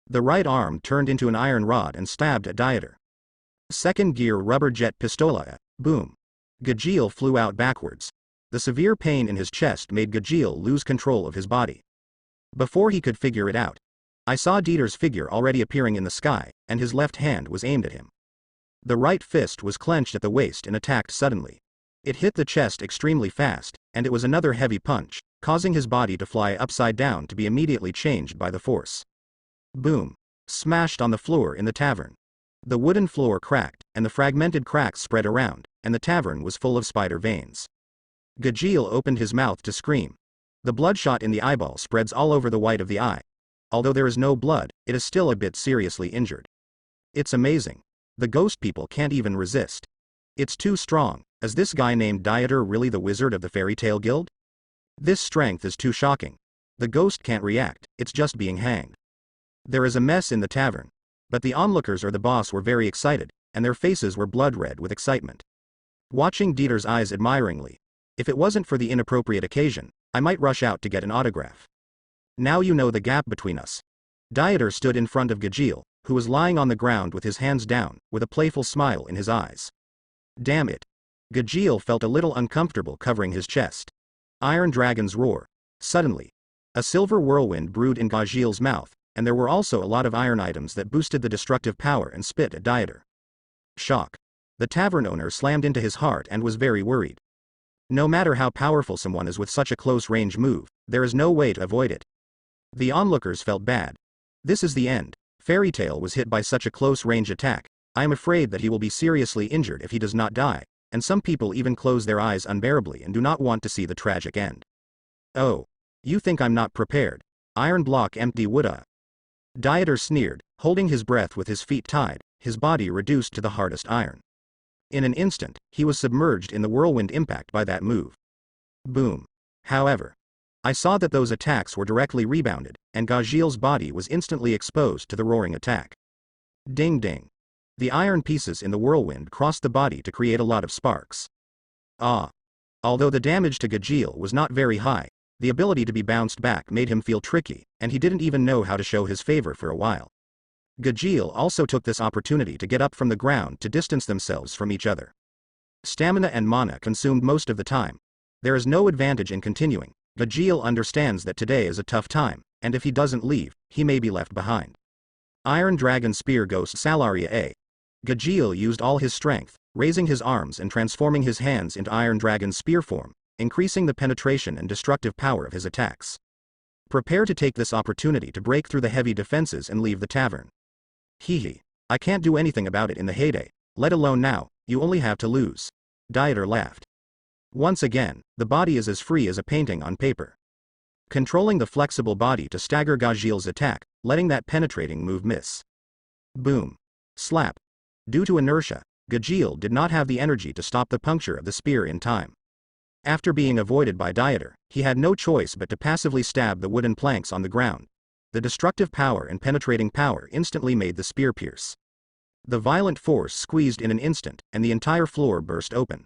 The right arm turned into an iron rod and stabbed at Dieter. Second gear rubber jet pistola. Boom. Gajeel flew out backwards. The severe pain in his chest made Gajeel lose control of his body. Before he could figure it out, I saw Dieter's figure already appearing in the sky, and his left hand was aimed at him. The right fist was clenched at the waist and attacked suddenly. It hit the chest extremely fast, and it was another heavy punch, causing his body to fly upside down to be immediately changed by the force. Boom. Smashed on the floor in the tavern. The wooden floor cracked, and the fragmented cracks spread around, and the tavern was full of spider veins. Gajeel opened his mouth to scream. The bloodshot in the eyeball spreads all over the white of the eye. Although there is no blood, it is still a bit seriously injured. It's amazing. The ghost people can't even resist. It's too strong. Is this guy named Dieter really the wizard of the fairy tale guild? This strength is too shocking. The ghost can't react, it's just being hanged. There is a mess in the tavern. But the onlookers or the boss were very excited, and their faces were blood red with excitement. Watching Dieter's eyes admiringly. If it wasn't for the inappropriate occasion, I might rush out to get an autograph. Now you know the gap between us. Dieter stood in front of Gajeel, who was lying on the ground with his hands down, with a playful smile in his eyes. Damn it. Gajeel felt a little uncomfortable covering his chest. Iron Dragon's roar. Suddenly, a silver whirlwind brewed in Gajeel's mouth, and there were also a lot of iron items that boosted the destructive power and spit at Dieter. Shock. The tavern owner slammed into his heart and was very worried. No matter how powerful someone is with such a close-range move, there is no way to avoid it. The onlookers felt bad. This is the end. Fairy Tale was hit by such a close-range attack. I am afraid that he will be seriously injured if he does not die, and some people even close their eyes unbearably and do not want to see the tragic end. Oh. You think I'm not prepared? Iron block empty woulda. Dieter sneered, holding his breath with his feet tied, his body reduced to the hardest iron. In an instant, he was submerged in the whirlwind impact by that move. Boom. However, I saw that those attacks were directly rebounded, and Gajeel's body was instantly exposed to the roaring attack. Ding ding. The iron pieces in the whirlwind crossed the body to create a lot of sparks. Ah. Although the damage to Gajeel was not very high, the ability to be bounced back made him feel tricky, and he didn't even know how to show his favor for a while. Gajeel also took this opportunity to get up from the ground to distance themselves from each other. Stamina and mana consumed most of the time. There is no advantage in continuing. Gajeel understands that today is a tough time, and if he doesn't leave, he may be left behind. Iron Dragon Spear Ghost Salaria A. Gajeel used all his strength, raising his arms and transforming his hands into Iron Dragon Spear form, increasing the penetration and destructive power of his attacks. Prepare to take this opportunity to break through the heavy defenses and leave the tavern. Hee. I can't do anything about it in the heyday, let alone now, you only have to lose. Dieter laughed. Once again, the body is as free as a painting on paper. Controlling the flexible body to stagger Gajeel's attack, letting that penetrating move miss. Boom. Slap. Due to inertia, Gajeel did not have the energy to stop the puncture of the spear in time. After being avoided by Dieter, he had no choice but to passively stab the wooden planks on the ground. The destructive power and penetrating power instantly made the spear pierce. The violent force squeezed in an instant, and the entire floor burst open.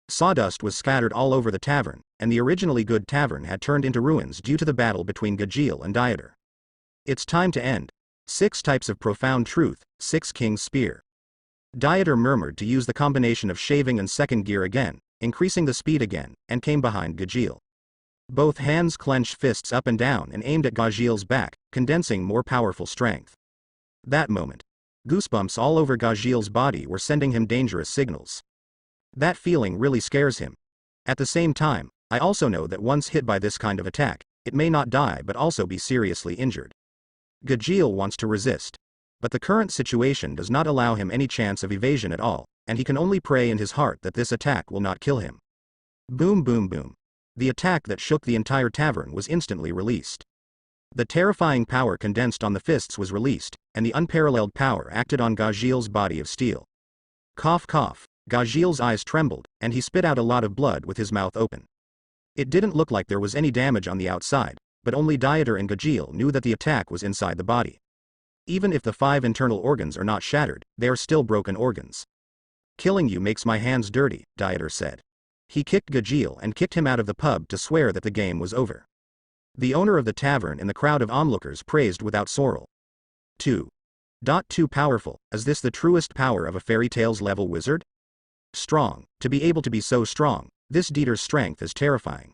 Sawdust was scattered all over the tavern, and the originally good tavern had turned into ruins due to the battle between Gajeel and Dieter. It's time to end. 6 types of profound truth, 6 King's Spear. Dieter murmured to use the combination of shaving and second gear again, increasing the speed again, and came behind Gajeel. Both hands clenched fists up and down and aimed at Gajeel's back, condensing more powerful strength. That moment, goosebumps all over Gajeel's body were sending him dangerous signals. That feeling really scares him. At the same time, I also know that once hit by this kind of attack, it may not die but also be seriously injured. Gajeel wants to resist. But the current situation does not allow him any chance of evasion at all, and he can only pray in his heart that this attack will not kill him. Boom boom boom. The attack that shook the entire tavern was instantly released. The terrifying power condensed on the fists was released, and the unparalleled power acted on Gajeel's body of steel. Cough cough, Gajeel's eyes trembled, and he spit out a lot of blood with his mouth open. It didn't look like there was any damage on the outside, but only Dieter and Gajeel knew that the attack was inside the body. Even if the 5 internal organs are not shattered, they are still broken organs. Killing you makes my hands dirty, Dieter said. He kicked Gajeel and kicked him out of the pub to swear that the game was over. The owner of the tavern and the crowd of onlookers praised without sorrow. 2. Too powerful, is this the truest power of a fairy tales level wizard? Strong, to be able to be so strong, this Dieter's strength is terrifying.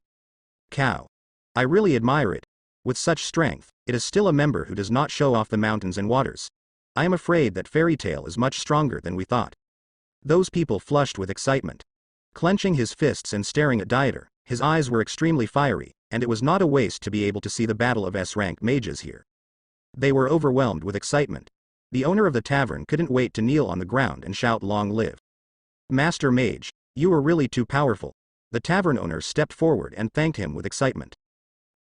Cow. I really admire it. With such strength, it is still a member who does not show off the mountains and waters. I am afraid that Fairy Tale is much stronger than we thought. Those people flushed with excitement. Clenching his fists and staring at Dieter, his eyes were extremely fiery, and it was not a waste to be able to see the battle of S-rank mages here. They were overwhelmed with excitement. The owner of the tavern couldn't wait to kneel on the ground and shout long live. Master Mage, you were really too powerful. The tavern owner stepped forward and thanked him with excitement.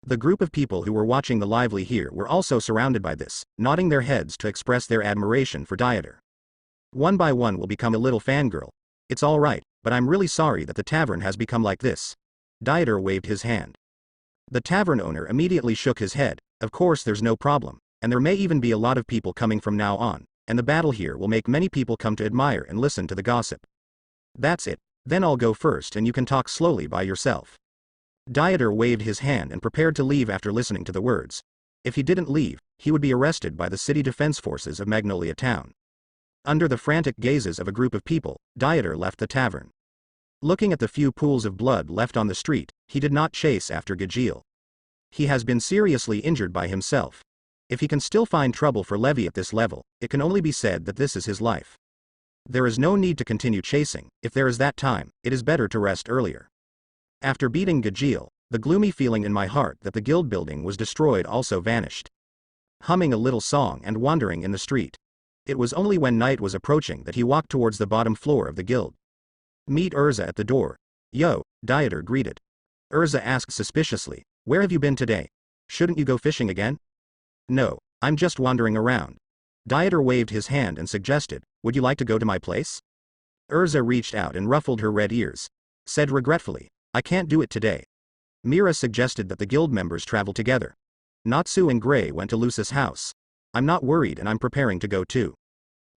The group of people who were watching the lively here were also surrounded by this, nodding their heads to express their admiration for Dieter. One by one will become a little fangirl. It's alright, but I'm really sorry that the tavern has become like this. Dieter waved his hand. The tavern owner immediately shook his head. Of course there's no problem, and there may even be a lot of people coming from now on, and the battle here will make many people come to admire and listen to the gossip. That's it, then I'll go first and you can talk slowly by yourself. Dieter waved his hand and prepared to leave after listening to the words. If he didn't leave, he would be arrested by the city defense forces of Magnolia Town. Under the frantic gazes of a group of people, Dieter left the tavern. Looking at the few pools of blood left on the street, he did not chase after Gajeel. He has been seriously injured by himself. If he can still find trouble for Levi at this level, it can only be said that this is his life. There is no need to continue chasing. If there is that time, it is better to rest earlier. After beating Gajeel, the gloomy feeling in my heart that the guild building was destroyed also vanished. Humming a little song and wandering in the street. It was only when night was approaching that he walked towards the bottom floor of the guild. Meet Erza at the door. Yo, Dieter greeted. Erza asked suspiciously, where have you been today? Shouldn't you go fishing again? No, I'm just wandering around. Dieter waved his hand and suggested, would you like to go to my place? Erza reached out and ruffled her red ears. Said regretfully, I can't do it today. Mira suggested that the guild members travel together. Natsu and Gray went to Lucis' house. I'm not worried and I'm preparing to go too.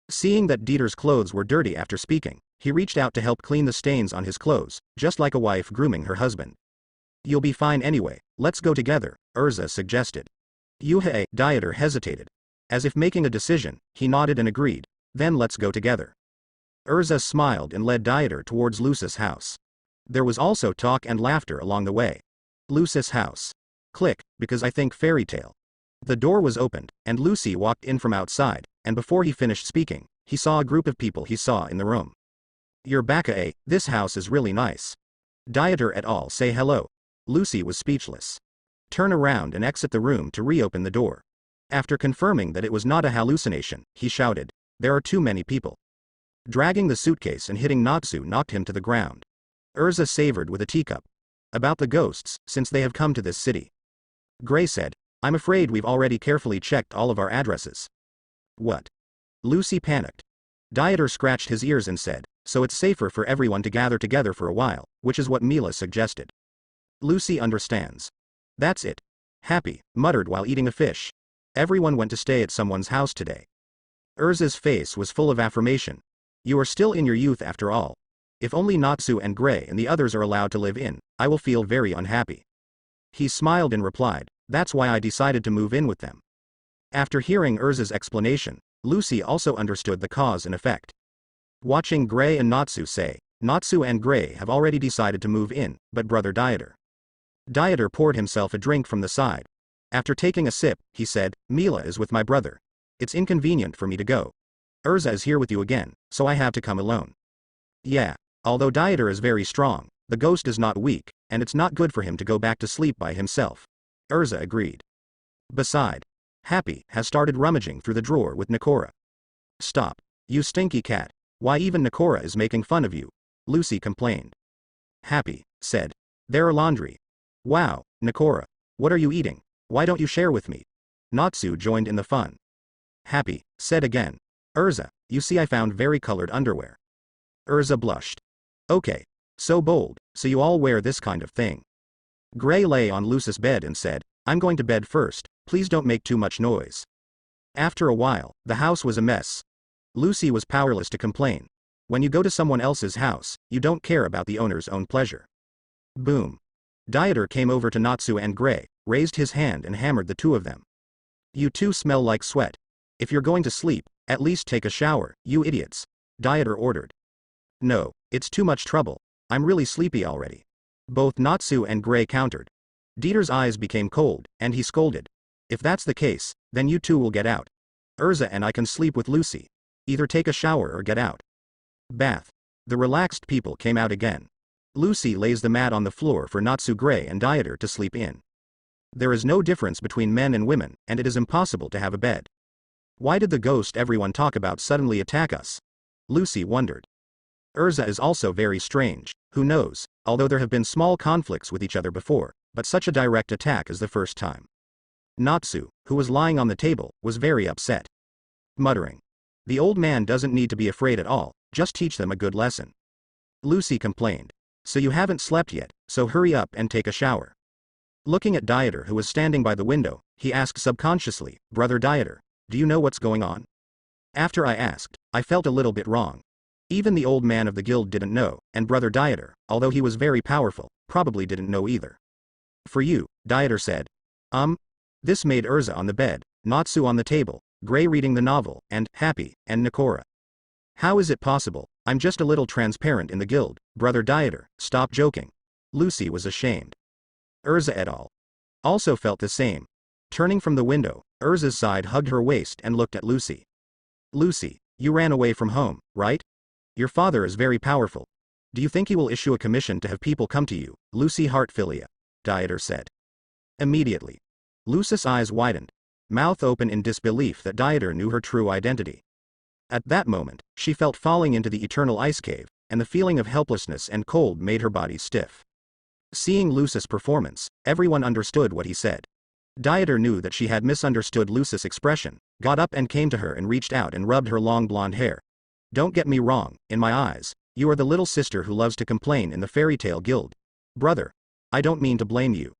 Seeing that Dieter's clothes were dirty after speaking, he reached out to help clean the stains on his clothes, just like a wife grooming her husband. You'll be fine anyway, let's go together, Erza suggested. Yuhei, Dieter hesitated. As if making a decision, he nodded and agreed, then let's go together. Erza smiled and led Dieter towards Lucis' house. There was also talk and laughter along the way. Lucis' house. Click, because I think fairy tale. The door was opened, and Lucy walked in from outside, and before he finished speaking, he saw a group of people he saw in the room. You're back, this house is really nice. Dieter et al. Say hello. Lucy was speechless. Turn around and exit the room to reopen the door. After confirming that it was not a hallucination, he shouted, there are too many people. Dragging the suitcase and hitting Natsu knocked him to the ground. Erza savored with a teacup. About the ghosts, since they have come to this city. Gray said, I'm afraid we've already carefully checked all of our addresses. What? Lucy panicked. Dieter scratched his ears and said, so it's safer for everyone to gather together for a while, which is what Mila suggested. Lucy understands. That's it. Happy muttered while eating a fish. Everyone went to stay at someone's house today. Erza's face was full of affirmation. You are still in your youth after all. If only Natsu and Gray and the others are allowed to live in, I will feel very unhappy. He smiled and replied, that's why I decided to move in with them. After hearing Erza's explanation, Lucy also understood the cause and effect. Watching Gray and Natsu say, Natsu and Gray have already decided to move in, but brother Dieter. Dieter poured himself a drink from the side. After taking a sip, he said, Mila is with my brother. It's inconvenient for me to go. Erza is here with you again, so I have to come alone. Yeah, although Dieter is very strong, the ghost is not weak, and it's not good for him to go back to sleep by himself. Erza agreed. Beside, Happy has started rummaging through the drawer with Nakora. Stop, you stinky cat. Why even Nakora is making fun of you, Lucy complained. Happy said, there are laundry. Wow, Nakora, what are you eating? Why don't you share with me? Natsu joined in the fun. Happy said again, Erza, you see I found vari-colored underwear. Erza blushed. Okay, so bold, so you all wear this kind of thing. Gray lay on Lucy's bed and said, I'm going to bed first, please don't make too much noise. After a while, the house was a mess. Lucy was powerless to complain. When you go to someone else's house, you don't care about the owner's own pleasure. Boom. Dieter came over to Natsu and Gray, raised his hand and hammered the two of them. You two smell like sweat. If you're going to sleep, at least take a shower, you idiots. Dieter ordered. No, it's too much trouble. I'm really sleepy already. Both Natsu and Gray countered. Dieter's eyes became cold, and he scolded. If that's the case, then you two will get out. Erza and I can sleep with Lucy. Either take a shower or get out. Bath. The relaxed people came out again. Lucy lays the mat on the floor for Natsu, Gray and Dieter to sleep in. There is no difference between men and women, and it is impossible to have a bed. Why did the ghost everyone talk about suddenly attack us? Lucy wondered. Erza is also very strange, who knows, although there have been small conflicts with each other before, but such a direct attack is the first time. Natsu, who was lying on the table, was very upset. Muttering. The old man doesn't need to be afraid at all, just teach them a good lesson. Lucy complained. So you haven't slept yet, so hurry up and take a shower. Looking at Dieter, who was standing by the window, he asked subconsciously, Brother Dieter, do you know what's going on? After I asked, I felt a little bit wrong. Even the old man of the guild didn't know, and Brother Dieter, although he was very powerful, probably didn't know either. For you, Dieter said. This made Erza on the bed, Natsu on the table, Gray reading the novel, and Happy, and Nakora. How is it possible? I'm just a little transparent in the guild, Brother Dieter, stop joking. Lucy was ashamed. Erza et al. Also felt the same. Turning from the window, Erza's side hugged her waist and looked at Lucy. Lucy, you ran away from home, right? Your father is very powerful. Do you think he will issue a commission to have people come to you, Lucy Heartfilia? Dieter said. Immediately. Lucy's eyes widened, mouth open in disbelief that Dieter knew her true identity. At that moment, she felt falling into the eternal ice cave, and the feeling of helplessness and cold made her body stiff. Seeing Lucy's performance, everyone understood what he said. Dieter knew that she had misunderstood Lucy's expression, got up and came to her and reached out and rubbed her long blonde hair. Don't get me wrong, in my eyes, you are the little sister who loves to complain in the fairy tale guild. Brother, I don't mean to blame you.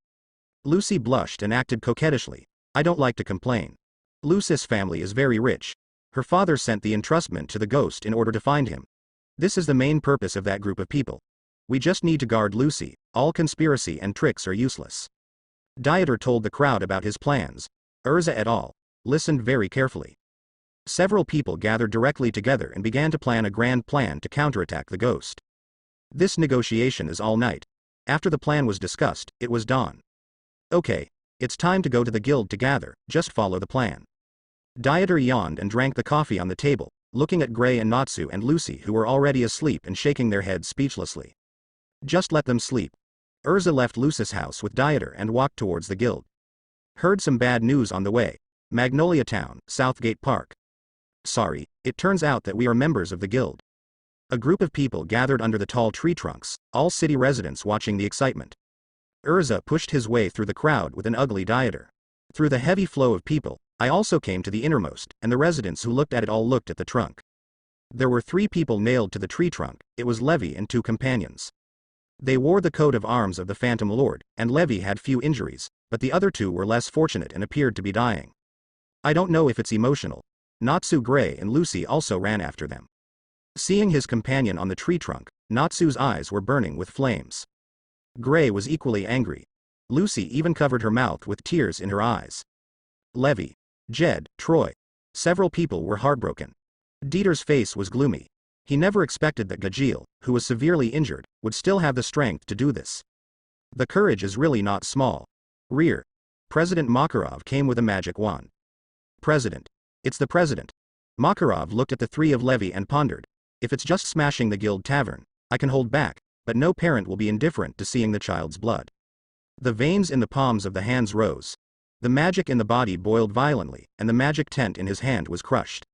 Lucy blushed and acted coquettishly. I don't like to complain. Lucy's family is very rich. Her father sent the entrustment to the ghost in order to find him. This is the main purpose of that group of people. We just need to guard Lucy, all conspiracy and tricks are useless. Dieter told the crowd about his plans. Erza et al. Listened very carefully. Several people gathered directly together and began to plan a grand plan to counterattack the ghost. This negotiation is all night. After the plan was discussed, it was dawn. Okay, it's time to go to the guild to gather, just follow the plan. Dieter yawned and drank the coffee on the table, looking at Gray and Natsu and Lucy who were already asleep and shaking their heads speechlessly. Just let them sleep. Erza left Lucy's house with Dieter and walked towards the guild. Heard some bad news on the way. Magnolia Town, Southgate Park. Sorry, it turns out that we are members of the guild. A group of people gathered under the tall tree trunks, all city residents watching the excitement. Erza pushed his way through the crowd with an ugly Dieter. Through the heavy flow of people, I also came to the innermost, and the residents who looked at it all looked at the trunk. There were 3 people nailed to the tree trunk. It was Levi and 2 companions. They wore the coat of arms of the Phantom Lord, and Levi had few injuries, but the other 2 were less fortunate and appeared to be dying. I don't know if it's emotional. Natsu, Gray and Lucy also ran after them. Seeing his companion on the tree trunk, Natsu's eyes were burning with flames. Gray was equally angry. Lucy even covered her mouth with tears in her eyes. Levi, Jed, Troy. Several people were heartbroken. Dieter's face was gloomy. He never expected that Gajeel, who was severely injured, would still have the strength to do this. The courage is really not small. Rear. President Makarov came with a magic wand. President. It's the president. Makarov looked at the 3 of Levi and pondered. If it's just smashing the guild tavern, I can hold back, but no parent will be indifferent to seeing the child's blood. The veins in the palms of the hands rose. The magic in the body boiled violently, and the magic tent in his hand was crushed.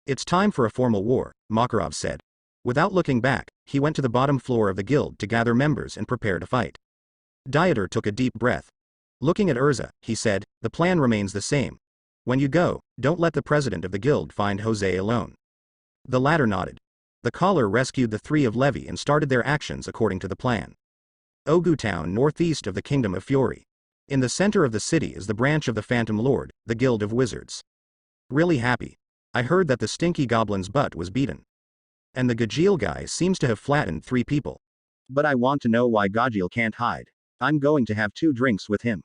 It's time for a formal war, Makarov said. Without looking back, he went to the bottom floor of the guild to gather members and prepare to fight. Dieter took a deep breath. Looking at Erza, he said, the plan remains the same. When you go, don't let the president of the guild find Jose alone. The latter nodded. The caller rescued the 3 of Levi and started their actions according to the plan. Ogu town, northeast of the Kingdom of Fury. In the center of the city is the branch of the Phantom Lord, the Guild of Wizards. Really happy. I heard that the stinky goblin's butt was beaten. And the Gajeel guy seems to have flattened 3 people. But I want to know why Gajeel can't hide. I'm going to have 2 drinks with him.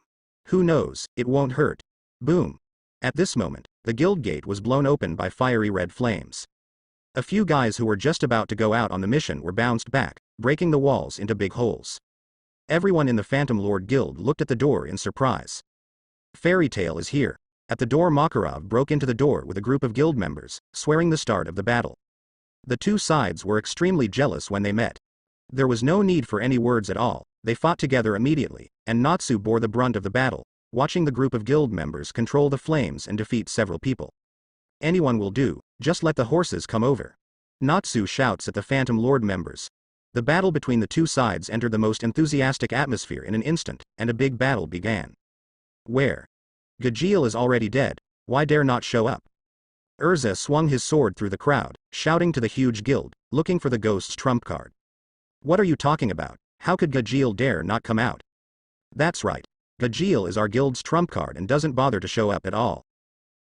Who knows, it won't hurt. Boom. At this moment, the guild gate was blown open by fiery red flames. A few guys who were just about to go out on the mission were bounced back, breaking the walls into big holes. Everyone in the Phantom Lord Guild looked at the door in surprise. Fairy Tale is here. At the door, Makarov broke into the door with a group of guild members, swearing the start of the battle. The 2 sides were extremely jealous when they met. There was no need for any words at all, they fought together immediately, and Natsu bore the brunt of the battle, watching the group of guild members control the flames and defeat several people. Anyone will do, just let the horses come over. Natsu shouts at the Phantom Lord members. The battle between the 2 sides entered the most enthusiastic atmosphere in an instant, and a big battle began. Where? Gajeel is already dead, why dare not show up? Erza swung his sword through the crowd, shouting to the huge guild, looking for the ghost's trump card. What are you talking about? How could Gajeel dare not come out? That's right. Gajeel is our guild's trump card and doesn't bother to show up at all.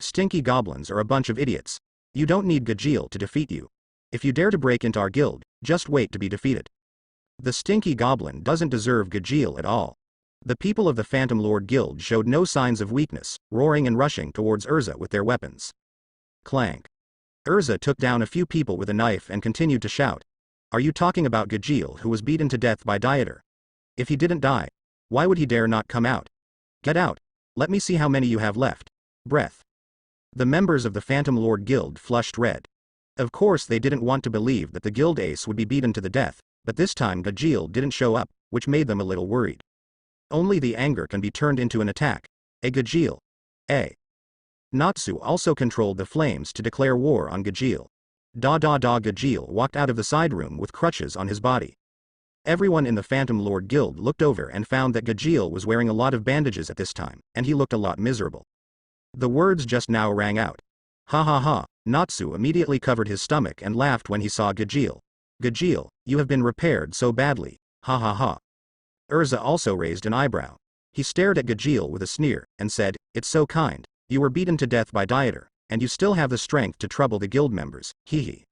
Stinky goblins are a bunch of idiots. You don't need Gajeel to defeat you. If you dare to break into our guild, just wait to be defeated. The stinky goblin doesn't deserve Gajeel at all. The people of the Phantom Lord Guild showed no signs of weakness, roaring and rushing towards Erza with their weapons. Clank. Erza took down a few people with a knife and continued to shout. Are you talking about Gajeel, who was beaten to death by Dieter? If he didn't die, why would he dare not come out? Get out. Let me see how many you have left. Breath. The members of the Phantom Lord Guild flushed red. Of course they didn't want to believe that the guild ace would be beaten to the death, but this time Gajeel didn't show up, which made them a little worried. Only the anger can be turned into an attack. Gajeel. Natsu also controlled the flames to declare war on Gajeel. Gajeel walked out of the side room with crutches on his body. Everyone in the Phantom Lord Guild looked over and found that Gajeel was wearing a lot of bandages at this time, and he looked a lot miserable. The words just now rang out. Ha ha ha. Natsu immediately covered his stomach and laughed when he saw Gajeel. Gajeel, you have been repaired so badly. Ha ha ha. Erza also raised an eyebrow. He stared at Gajeel with a sneer, and said, it's so kind. You were beaten to death by Dieter, and you still have the strength to trouble the guild members, hee hee.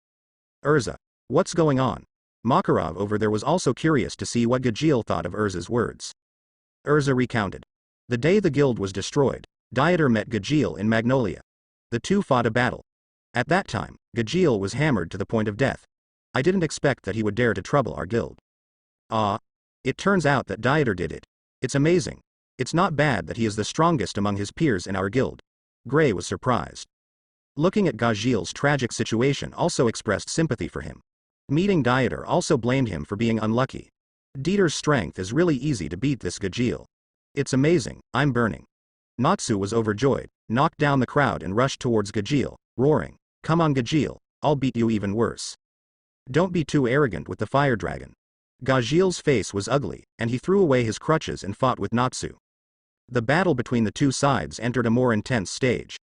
Erza. What's going on? Makarov over there was also curious to see what Gajeel thought of Erza's words. Erza recounted. The day the guild was destroyed, Dieter met Gajeel in Magnolia. The 2 fought a battle. At that time, Gajeel was hammered to the point of death. I didn't expect that he would dare to trouble our guild. It turns out that Dieter did it. It's amazing. It's not bad that he is the strongest among his peers in our guild. Gray was surprised. Looking at Gajeel's tragic situation also expressed sympathy for him. Meeting Dieter also blamed him for being unlucky. Dieter's strength is really easy to beat this Gajeel. It's amazing, I'm burning. Natsu was overjoyed, knocked down the crowd and rushed towards Gajeel, roaring, come on Gajeel, I'll beat you even worse. Don't be too arrogant with the fire dragon. Gajeel's face was ugly, and he threw away his crutches and fought with Natsu. The battle between the 2 sides entered a more intense stage.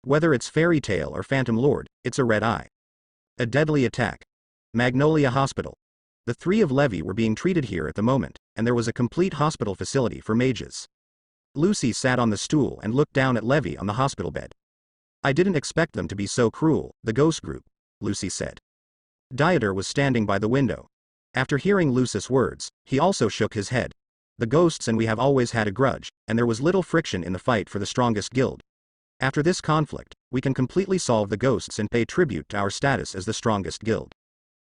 Whether it's Fairy Tale or Phantom Lord, it's a red eye. A deadly attack. Magnolia Hospital. The three of Levy were being treated here at the moment, and there was a complete hospital facility for mages. Lucy sat on the stool and looked down at Levy on the hospital bed. I didn't expect them to be so cruel, the ghost group, Lucy said. Dieter was standing by the window. After hearing Lucy's words, he also shook his head. The ghosts and we have always had a grudge, and there was little friction in the fight for the strongest guild. After this conflict, we can completely solve the ghosts and pay tribute to our status as the strongest guild.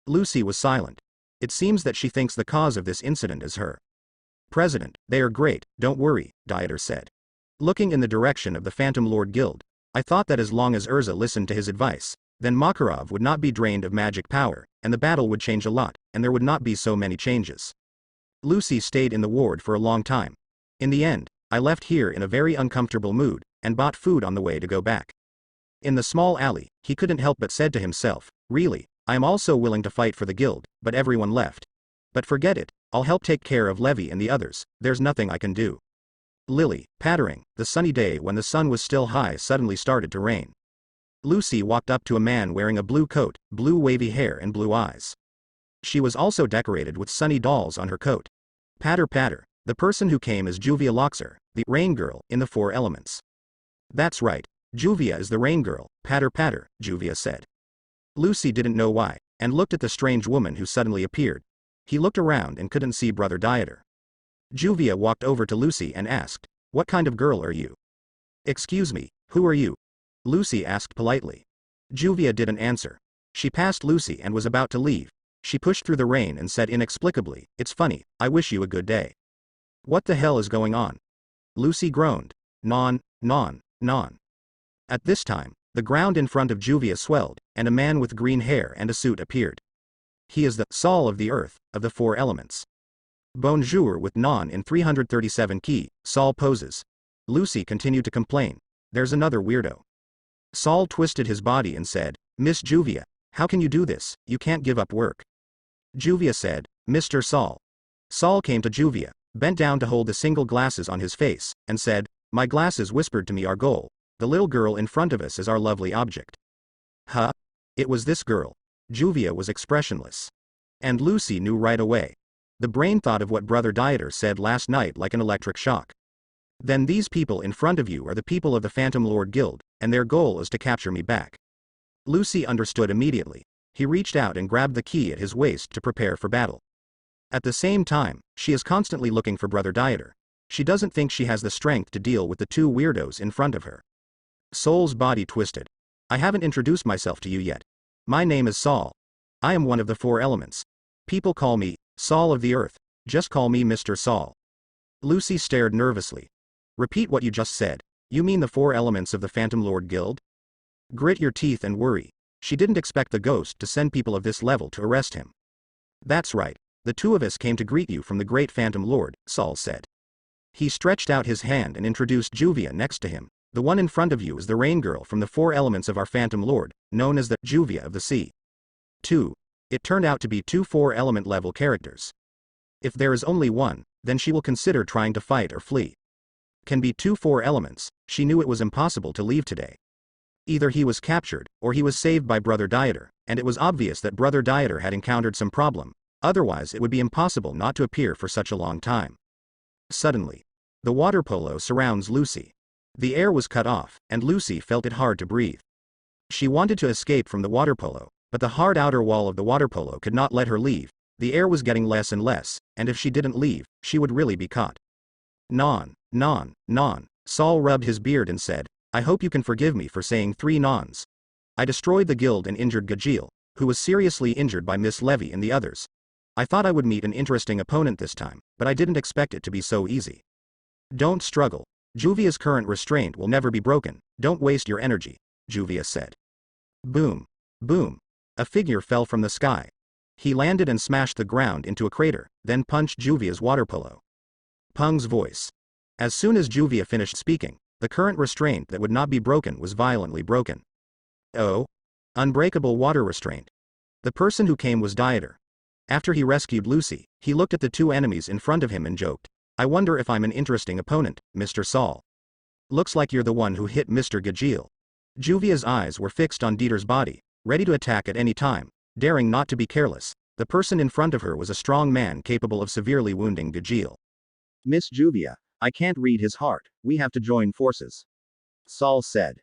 Lucy was silent. It seems that she thinks the cause of this incident is her. President, they are great, don't worry, Dieter said. Looking in the direction of the Phantom Lord Guild, I thought that as long as Erza listened to his advice, then Makarov would not be drained of magic power, and the battle would change a lot, and there would not be so many changes. Lucy stayed in the ward for a long time. In the end, I left here in a very uncomfortable mood, and bought food on the way to go back. In the small alley, he couldn't help but said to himself, really, I am also willing to fight for the guild, but everyone left. But forget it, I'll help take care of Levy and the others, there's nothing I can do. Lily, pattering, the sunny day when the sun was still high suddenly started to rain. Lucy walked up to a man wearing a blue coat, blue wavy hair and blue eyes. She was also decorated with sunny dolls on her coat. Patter patter, the person who came as Juvia Loxer, the rain girl, in the Four Elements. That's right, Juvia is the rain girl, patter patter, Juvia said. Lucy didn't know why, and looked at the strange woman who suddenly appeared. He looked around and couldn't see Brother Dieter. Juvia walked over to Lucy and asked, what kind of girl are you? Excuse me, who are you? Lucy asked politely. Juvia didn't answer. She passed Lucy and was about to leave. She pushed through the rain and said inexplicably, it's funny, I wish you a good day. What the hell is going on? Lucy groaned. Non. At this time, the ground in front of Juvia swelled, and a man with green hair and a suit appeared. He is the Sol of the Earth, of the Four Elements. Bonjour with Non in 337 key, Sol poses. Lucy continued to complain. There's another weirdo. Sol twisted his body and said, Miss Juvia, how can you do this, you can't give up work. Juvia said, Mr. Sol. Sol came to Juvia, bent down to hold the single glasses on his face, and said, my glasses whispered to me our goal. The little girl in front of us is our lovely object. Huh? It was this girl. Juvia was expressionless. And Lucy knew right away. The brain thought of what Brother Dieter said last night like an electric shock. Then these people in front of you are the people of the Phantom Lord Guild, and their goal is to capture me back. Lucy understood immediately. He reached out and grabbed the key at his waist to prepare for battle. At the same time, she is constantly looking for Brother Dieter. She doesn't think she has the strength to deal with the two weirdos in front of her. Sol's body twisted. I haven't introduced myself to you yet. My name is Sol. I am one of the Four Elements. People call me Sol of the Earth. Just call me Mr. Sol. Lucy stared nervously. Repeat what you just said. You mean the Four Elements of the Phantom Lord Guild? Grit your teeth and worry. She didn't expect the ghost to send people of this level to arrest him. That's right. The two of us came to greet you from the great Phantom Lord, Sol said. He stretched out his hand and introduced Juvia next to him. The one in front of you is the rain girl from the Four Elements of our Phantom Lord, known as the Juvia of the Sea. 2. It turned out to be two Four-element level characters. If there is only one, then she will consider trying to fight or flee. Can be two Four Elements, she knew it was impossible to leave today. Either he was captured, or he was saved by Brother Dieter, and it was obvious that Brother Dieter had encountered some problem, otherwise it would be impossible not to appear for such a long time. Suddenly, the water polo surrounds Lucy. The air was cut off, and Lucy felt it hard to breathe. She wanted to escape from the water polo, but the hard outer wall of the water polo could not let her leave. The air was getting less and less, and if she didn't leave, she would really be caught. Non. Sol rubbed his beard and said, I hope you can forgive me for saying 3 nons. I destroyed the guild and injured Gajil, who was seriously injured by Miss Levy and the others. I thought I would meet an interesting opponent this time, but I didn't expect it to be so easy. Don't struggle. Juvia's current restraint will never be broken, don't waste your energy, Juvia said. Boom. Boom. A figure fell from the sky. He landed and smashed the ground into a crater, then punched Juvia's water polo. Pung's voice. As soon as Juvia finished speaking, the current restraint that would not be broken was violently broken. Oh? Unbreakable water restraint. The person who came was Dieter. After he rescued Lucy, he looked at the two enemies in front of him and joked, I wonder if I'm an interesting opponent, Mr. Sol. Looks like you're the one who hit Mr. Gajil. Juvia's eyes were fixed on Dieter's body, ready to attack at any time, daring not to be careless. The person in front of her was a strong man capable of severely wounding Gajeel. Miss Juvia, I can't read his heart, we have to join forces. Saul said.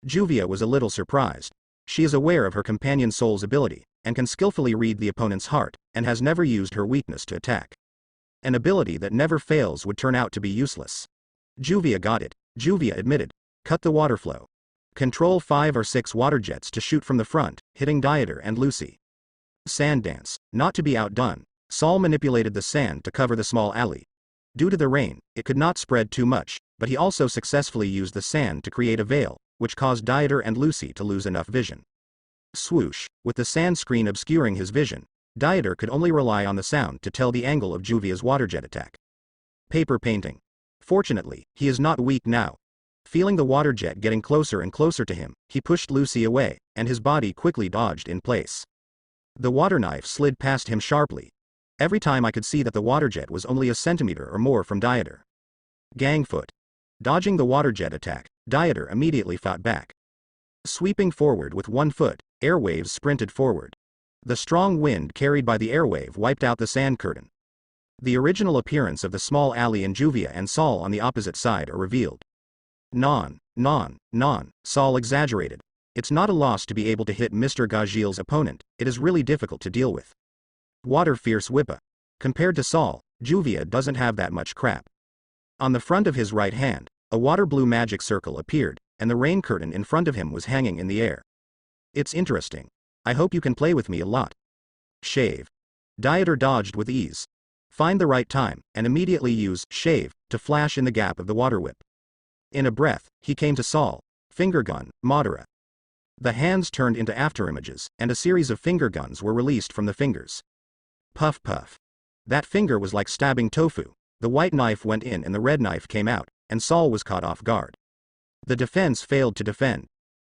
Juvia was a little surprised. She is aware of her companion soul's ability, and can skillfully read the opponent's heart, and has never used her weakness to attack. An ability that never fails would turn out to be useless. Juvia got it. Juvia admitted. Cut the water flow. Control 5 or 6 water jets to shoot from the front, hitting Dieter and Lucy. Sand dance. Not to be outdone, Saul manipulated the sand to cover the small alley. Due to the rain, it could not spread too much, but he also successfully used the sand to create a veil, which caused Dieter and Lucy to lose enough vision. Swoosh. With the sand screen obscuring his vision, Dieter could only rely on the sound to tell the angle of Juvia's water jet attack. Paper painting. Fortunately, he is not weak now. Feeling the water jet getting closer and closer to him, he pushed Lucy away, and his body quickly dodged in place. The water knife slid past him sharply. Every time I could see that the water jet was only a centimeter or more from Dieter. Gangfoot. Dodging the water jet attack, Dieter immediately fought back. Sweeping forward with one foot, airwaves sprinted forward. The strong wind carried by the airwave wiped out the sand curtain. The original appearance of the small alley and Juvia and Saul on the opposite side are revealed. Non, Saul exaggerated. It's not a loss to be able to hit Mr. Gajeel's opponent, it is really difficult to deal with. Water fierce whippa. Compared to Saul, Juvia doesn't have that much crap. On the front of his right hand, a water blue magic circle appeared, and the rain curtain in front of him was hanging in the air. It's interesting. I hope you can play with me a lot. Shave. Dieter dodged with ease. Find the right time, and immediately use shave to flash in the gap of the water whip. In a breath, he came to Saul. Finger gun, Madara. The hands turned into afterimages, and a series of finger guns were released from the fingers. Puff puff. That finger was like stabbing tofu. The white knife went in and the red knife came out, and Saul was caught off guard. The defense failed to defend.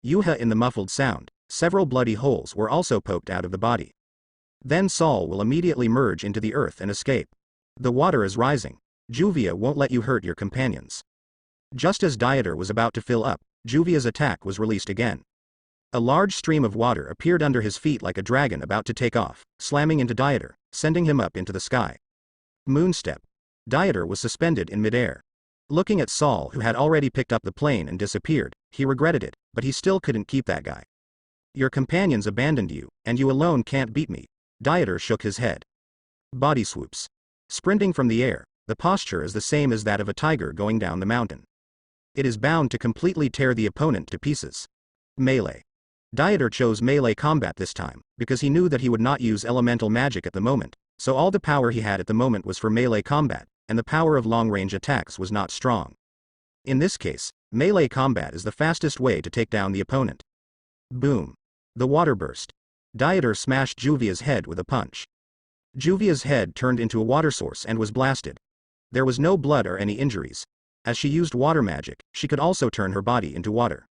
Yuha in the muffled sound, several bloody holes were also poked out of the body. Then Saul will immediately merge into the earth and escape. The water is rising. Juvia won't let you hurt your companions. Just as Dieter was about to fill up, Juvia's attack was released again. A large stream of water appeared under his feet like a dragon about to take off, slamming into Dieter, sending him up into the sky. Moonstep. Dieter was suspended in midair. Looking at Saul, who had already picked up the plane and disappeared, he regretted it, but he still couldn't keep that guy. Your companions abandoned you, and you alone can't beat me. Dieter shook his head. Body swoops. Sprinting from the air, the posture is the same as that of a tiger going down the mountain. It is bound to completely tear the opponent to pieces. Melee. Dieter chose melee combat this time, because he knew that he would not use elemental magic at the moment, so all the power he had at the moment was for melee combat, and the power of long-range attacks was not strong. In this case, melee combat is the fastest way to take down the opponent. Boom. The water burst. Dieter smashed Juvia's head with a punch. Juvia's head turned into a water source and was blasted. There was no blood or any injuries. As she used water magic, she could also turn her body into water.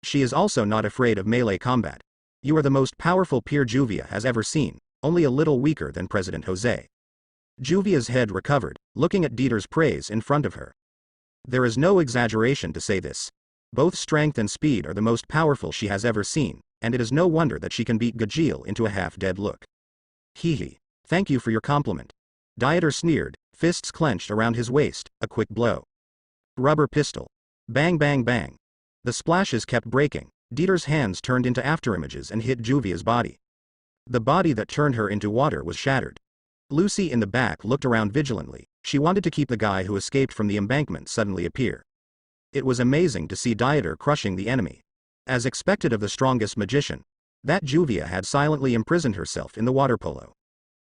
She is also not afraid of melee combat. You are the most powerful peer Juvia has ever seen, only a little weaker than President Jose. Juvia's head recovered, looking at Dieter's praise in front of her. There is no exaggeration to say this. Both strength and speed are the most powerful she has ever seen, and it is no wonder that she can beat Gajeel into a half-dead look. Hee. Thank you for your compliment. Dieter sneered, fists clenched around his waist, a quick blow. Rubber pistol. Bang bang bang. The splashes kept breaking. Dieter's hands turned into afterimages and hit Juvia's body. The body that turned her into water was shattered. Lucy in the back looked around vigilantly. She wanted to keep the guy who escaped from the embankment suddenly appear. It was amazing to see Dieter crushing the enemy. As expected of the strongest magician, that Juvia had silently imprisoned herself in the water polo.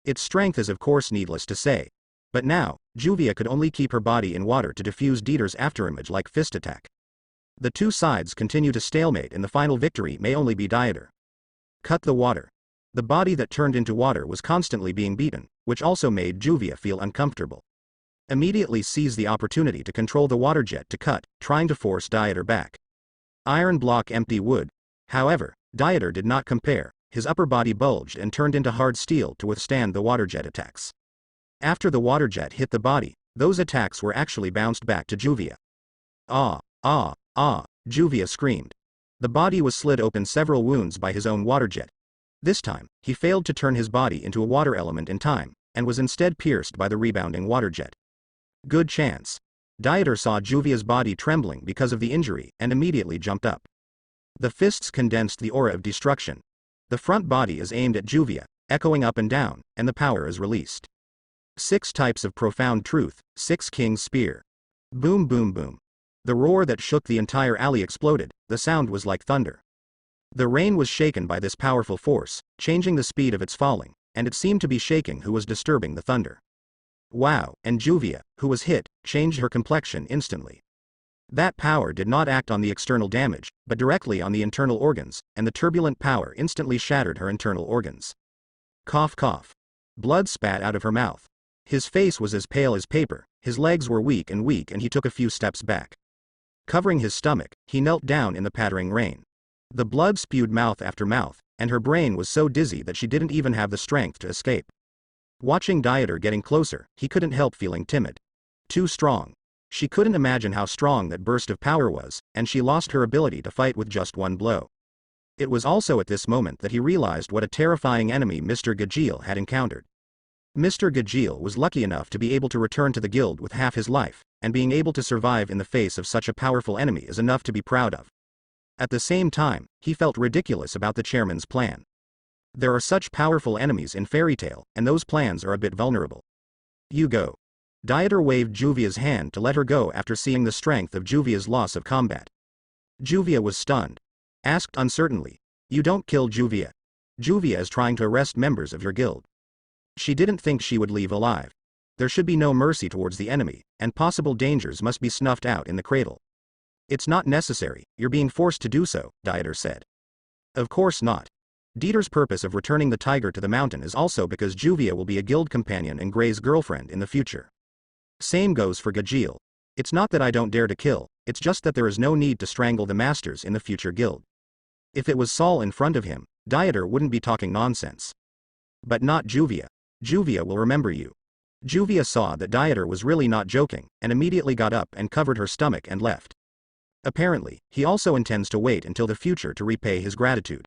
Its strength is of course needless to say. But now, Juvia could only keep her body in water to defuse Dieter's afterimage like fist attack. The two sides continue to stalemate and the final victory may only be Dieter. Cut the water. The body that turned into water was constantly being beaten, which also made Juvia feel uncomfortable. Immediately seized the opportunity to control the water jet to cut, trying to force Dieter back. Iron block empty wood. However, Dieter did not compare. His upper body bulged and turned into hard steel to withstand the water jet attacks. After the water jet hit the body, those attacks were actually bounced back to Juvia. Ah, Juvia screamed. The body was slit open several wounds by his own water jet. This time, he failed to turn his body into a water element in time, and was instead pierced by the rebounding water jet. Good chance. Dieter saw Juvia's body trembling because of the injury and immediately jumped up. The fists condensed the aura of destruction. The front body is aimed at Juvia, echoing up and down, and the power is released. 6 types of profound truth, 6 King's Spear. Boom boom boom. The roar that shook the entire alley exploded, the sound was like thunder. The rain was shaken by this powerful force, changing the speed of its falling, and it seemed to be shaking who was disturbing the thunder. Wow, and Juvia, who was hit, changed her complexion instantly. That power did not act on the external damage, but directly on the internal organs, and the turbulent power instantly shattered her internal organs. Cough cough. Blood spat out of her mouth. His face was as pale as paper, his legs were weak and he took a few steps back. Covering his stomach, he knelt down in the pattering rain. The blood spewed mouth after mouth, and her brain was so dizzy that she didn't even have the strength to escape. Watching Dieter getting closer, he couldn't help feeling timid. Too strong. She couldn't imagine how strong that burst of power was, and she lost her ability to fight with just one blow. It was also at this moment that he realized what a terrifying enemy Mr. Gajeel had encountered. Mr. Gajeel was lucky enough to be able to return to the guild with half his life, and being able to survive in the face of such a powerful enemy is enough to be proud of. At the same time, he felt ridiculous about the chairman's plan. There are such powerful enemies in fairy tale, and those plans are a bit vulnerable. You go. Dieter waved Juvia's hand to let her go after seeing the strength of Juvia's loss of combat. Juvia was stunned. Asked uncertainly, "You don't kill Juvia. Juvia is trying to arrest members of your guild." She didn't think she would leave alive. There should be no mercy towards the enemy, and possible dangers must be snuffed out in the cradle. "It's not necessary, you're being forced to do so," Dieter said. Of course not. Dieter's purpose of returning the tiger to the mountain is also because Juvia will be a guild companion and Grey's girlfriend in the future. Same goes for Gajeel. It's not that I don't dare to kill, it's just that there is no need to strangle the masters in the future guild. If it was Saul in front of him, Dieter wouldn't be talking nonsense. But not Juvia. Juvia will remember you. Juvia saw that Dieter was really not joking, and immediately got up and covered her stomach and left. Apparently, he also intends to wait until the future to repay his gratitude.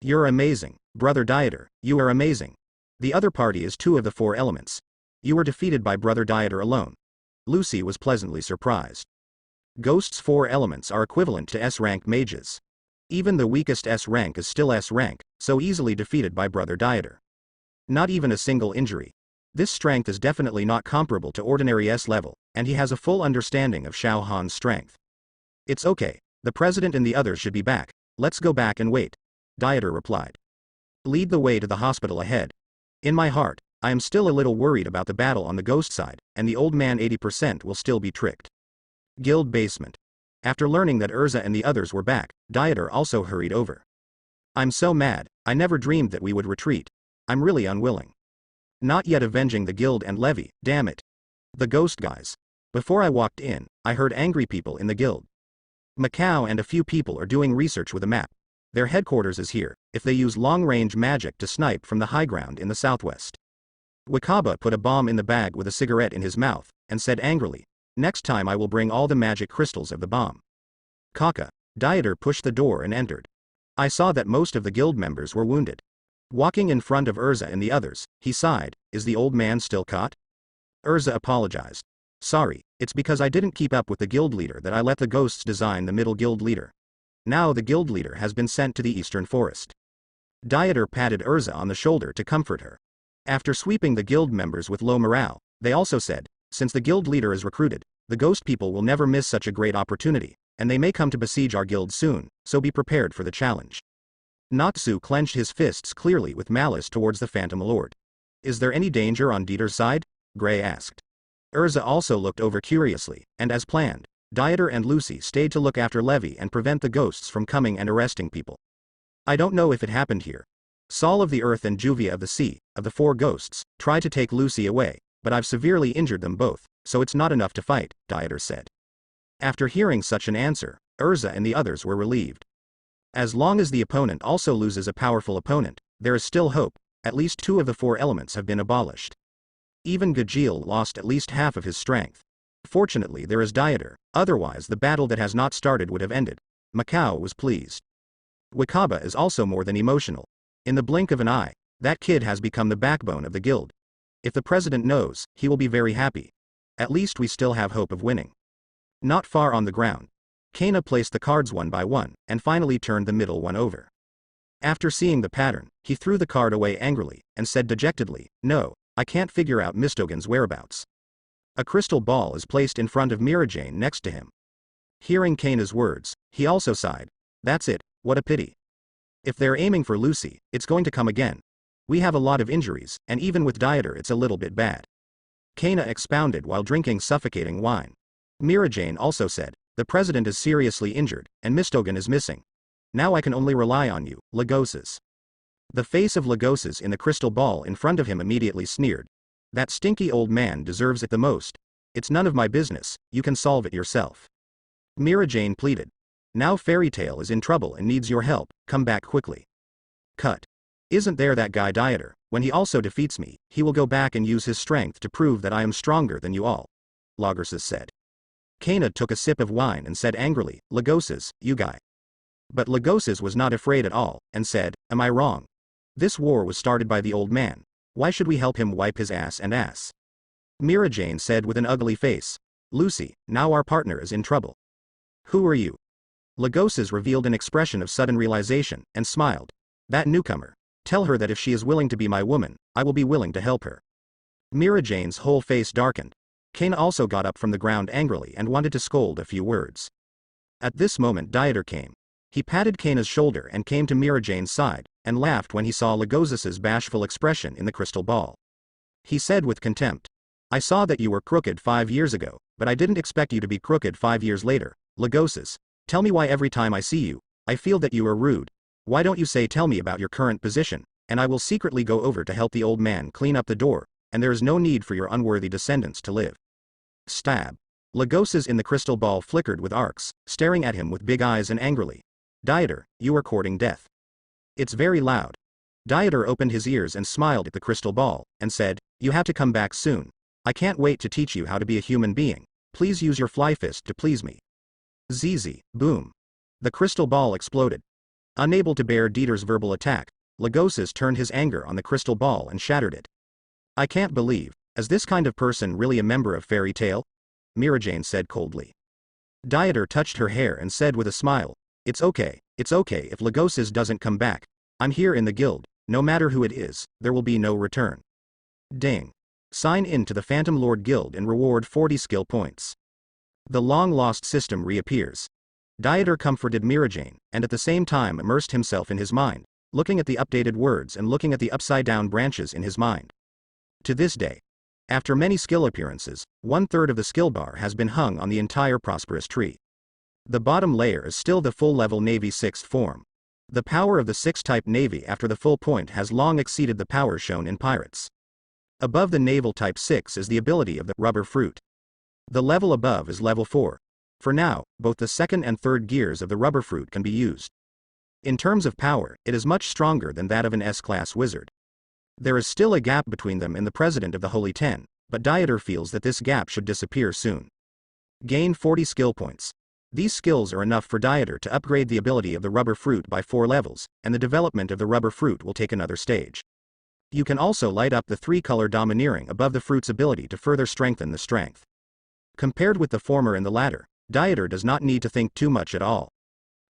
"You're amazing, Brother Dieter, you are amazing. The other party is 2 of the 4 elements. You were defeated by Brother Dieter alone." Lucy was pleasantly surprised. Ghost's 4 elements are equivalent to S-rank mages. Even the weakest S rank is still S rank, so easily defeated by Brother Dieter. Not even a single injury. This strength is definitely not comparable to ordinary S level, and he has a full understanding of Xiao Han's strength. "It's okay, the president and the others should be back, let's go back and wait," Dieter replied. "Lead the way to the hospital ahead. In my heart, I am still a little worried about the battle on the ghost side, and the old man 80% will still be tricked." Guild basement. After learning that Erza and the others were back, Dieter also hurried over. "I'm so mad, I never dreamed that we would retreat. I'm really unwilling. Not yet avenging the guild and Levy, damn it. The ghost guys. Before I walked in, I heard angry people in the guild. Macau and a few people are doing research with a map. Their headquarters is here, if they use long-range magic to snipe from the high ground in the southwest." Wakaba put a bomb in the bag with a cigarette in his mouth, and said angrily, "Next time I will bring all the magic crystals of the bomb." Kaka. Dieter pushed the door and entered. "I saw that most of the guild members were wounded." Walking in front of Erza and the others, he sighed, "Is the old man still caught?" Erza apologized. "Sorry, it's because I didn't keep up with the guild leader that I let the ghosts design the middle guild leader. Now the guild leader has been sent to the eastern forest." Dieter patted Erza on the shoulder to comfort her. After sweeping the guild members with low morale, they also said, "Since the guild leader is recruited, the ghost people will never miss such a great opportunity, and they may come to besiege our guild soon, so be prepared for the challenge." Natsu clenched his fists clearly with malice towards the Phantom Lord. "Is there any danger on Dieter's side?" Gray asked. Erza also looked over curiously, and as planned, Dieter and Lucy stayed to look after Levy and prevent the ghosts from coming and arresting people. "I don't know if it happened here. Saul of the Earth and Juvia of the Sea, of the 4 ghosts, tried to take Lucy away, but I've severely injured them both, so it's not enough to fight," Dieter said. After hearing such an answer, Erza and the others were relieved. As long as the opponent also loses a powerful opponent, there is still hope. At least 2 of the 4 elements have been abolished. Even Gajeel lost at least half of his strength. Fortunately there is Dieter, otherwise the battle that has not started would have ended. Macau was pleased. Wakaba is also more than emotional. In the blink of an eye, that kid has become the backbone of the guild. If the president knows, he will be very happy. At least we still have hope of winning. Not far on the ground, Kana placed the cards one by one, and finally turned the middle one over. After seeing the pattern, he threw the card away angrily, and said dejectedly, "No, I can't figure out Mistogan's whereabouts." A crystal ball is placed in front of Mirajane next to him. Hearing Kana's words, he also sighed. "That's it, what a pity. If they're aiming for Lucy, it's going to come again. We have a lot of injuries, and even with Dieter it's a little bit bad." Kana expounded while drinking suffocating wine. Mirajane also said, "The president is seriously injured, and Mistogan is missing. Now I can only rely on you, Lagoses." The face of Lagoses in the crystal ball in front of him immediately sneered. "That stinky old man deserves it the most. It's none of my business, you can solve it yourself." Mirajane pleaded. "Now Fairy Tail is in trouble and needs your help, come back quickly." Cut. "Isn't there that guy Dieter? When he also defeats me, he will go back and use his strength to prove that I am stronger than you all," Lagoses said. Kana took a sip of wine and said angrily, "Lagoses, you guy." But Lagoses was not afraid at all, and said, "Am I wrong? This war was started by the old man. Why should we help him wipe his ass and ass?" Mirajane said with an ugly face, "Lucy, now our partner is in trouble." "Who are you?" Lagoses revealed an expression of sudden realization, and smiled. "That newcomer. Tell her that if she is willing to be my woman, I will be willing to help her." Mirajane's whole face darkened. Kana also got up from the ground angrily and wanted to scold a few words. At this moment Dieter came. He patted Kana's shoulder and came to Mirajane's side, and laughed when he saw Lagoses's bashful expression in the crystal ball. He said with contempt, "I saw that you were crooked 5 years ago, but I didn't expect you to be crooked 5 years later. Lagoses, tell me why every time I see you, I feel that you are rude. Why don't you say tell me about your current position, and I will secretly go over to help the old man clean up the door, and there is no need for your unworthy descendants to live." Stab. Lagoses in the crystal ball flickered with arcs, staring at him with big eyes and angrily. "Dieter, you are courting death. It's very loud." Dieter opened his ears and smiled at the crystal ball, and said, "You have to come back soon. I can't wait to teach you how to be a human being. Please use your fly fist to please me." ZZ, boom. The crystal ball exploded. Unable to bear Dieter's verbal attack, Lagoses turned his anger on the crystal ball and shattered it. "I can't believe, is this kind of person really a member of Fairy Tail?" Mirajane said coldly. Dieter touched her hair and said with a smile, it's okay if Lagoses doesn't come back. I'm here in the guild, no matter who it is, there will be no return." Ding. Sign in to the Phantom Lord Guild and reward 40 skill points. The long-lost system reappears. Dieter comforted Mirajane, and at the same time immersed himself in his mind, looking at the updated words and looking at the upside-down branches in his mind. To this day, after many skill appearances, 1/3 of the skill bar has been hung on the entire prosperous tree. The bottom layer is still the full-level Navy 6th form. The power of the 6th-type Navy after the full point has long exceeded the power shown in Pirates. Above the Naval Type 6 is the ability of the Rubber Fruit. The level above is level 4. For now, both the second and third gears of the Rubber Fruit can be used. In terms of power, it is much stronger than that of an S-class wizard. There is still a gap between them and the President of the Holy Ten, but Dieter feels that this gap should disappear soon. Gain 40 skill points. These skills are enough for Dieter to upgrade the ability of the Rubber Fruit by 4 levels, and the development of the Rubber Fruit will take another stage. You can also light up the 3-color Domineering above the fruit's ability to further strengthen the strength. Compared with the former and the latter, Dieter does not need to think too much at all.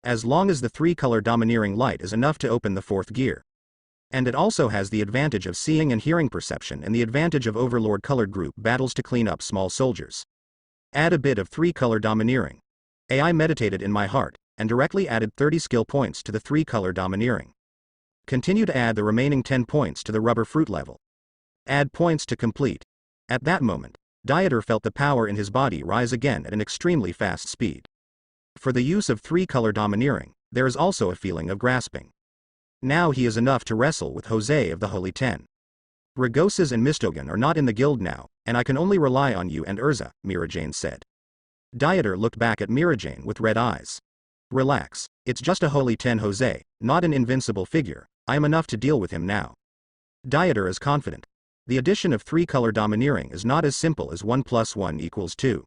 As long as the 3-color Domineering light is enough to open the 4th gear. And it also has the advantage of seeing and hearing perception and the advantage of Overlord colored group battles to clean up small soldiers. Add a bit of 3-color Domineering. I meditated in my heart, and directly added 30 skill points to the 3-color Domineering. Continue to add the remaining 10 points to the Rubber Fruit level. Add points to complete. At that moment, Dieter felt the power in his body rise again at an extremely fast speed. For the use of 3-color Domineering, there is also a feeling of grasping. Now he is enough to wrestle with Jose of the Holy Ten. "Ragoses and Mistogan are not in the guild now, and I can only rely on you and Erza," Mirajane said. Dieter looked back at Mirajane with red eyes. "Relax, it's just a Holy Ten Jose, not an invincible figure, I am enough to deal with him now." Dieter is confident. The addition of 3-color Domineering is not as simple as 1 + 1 = 2.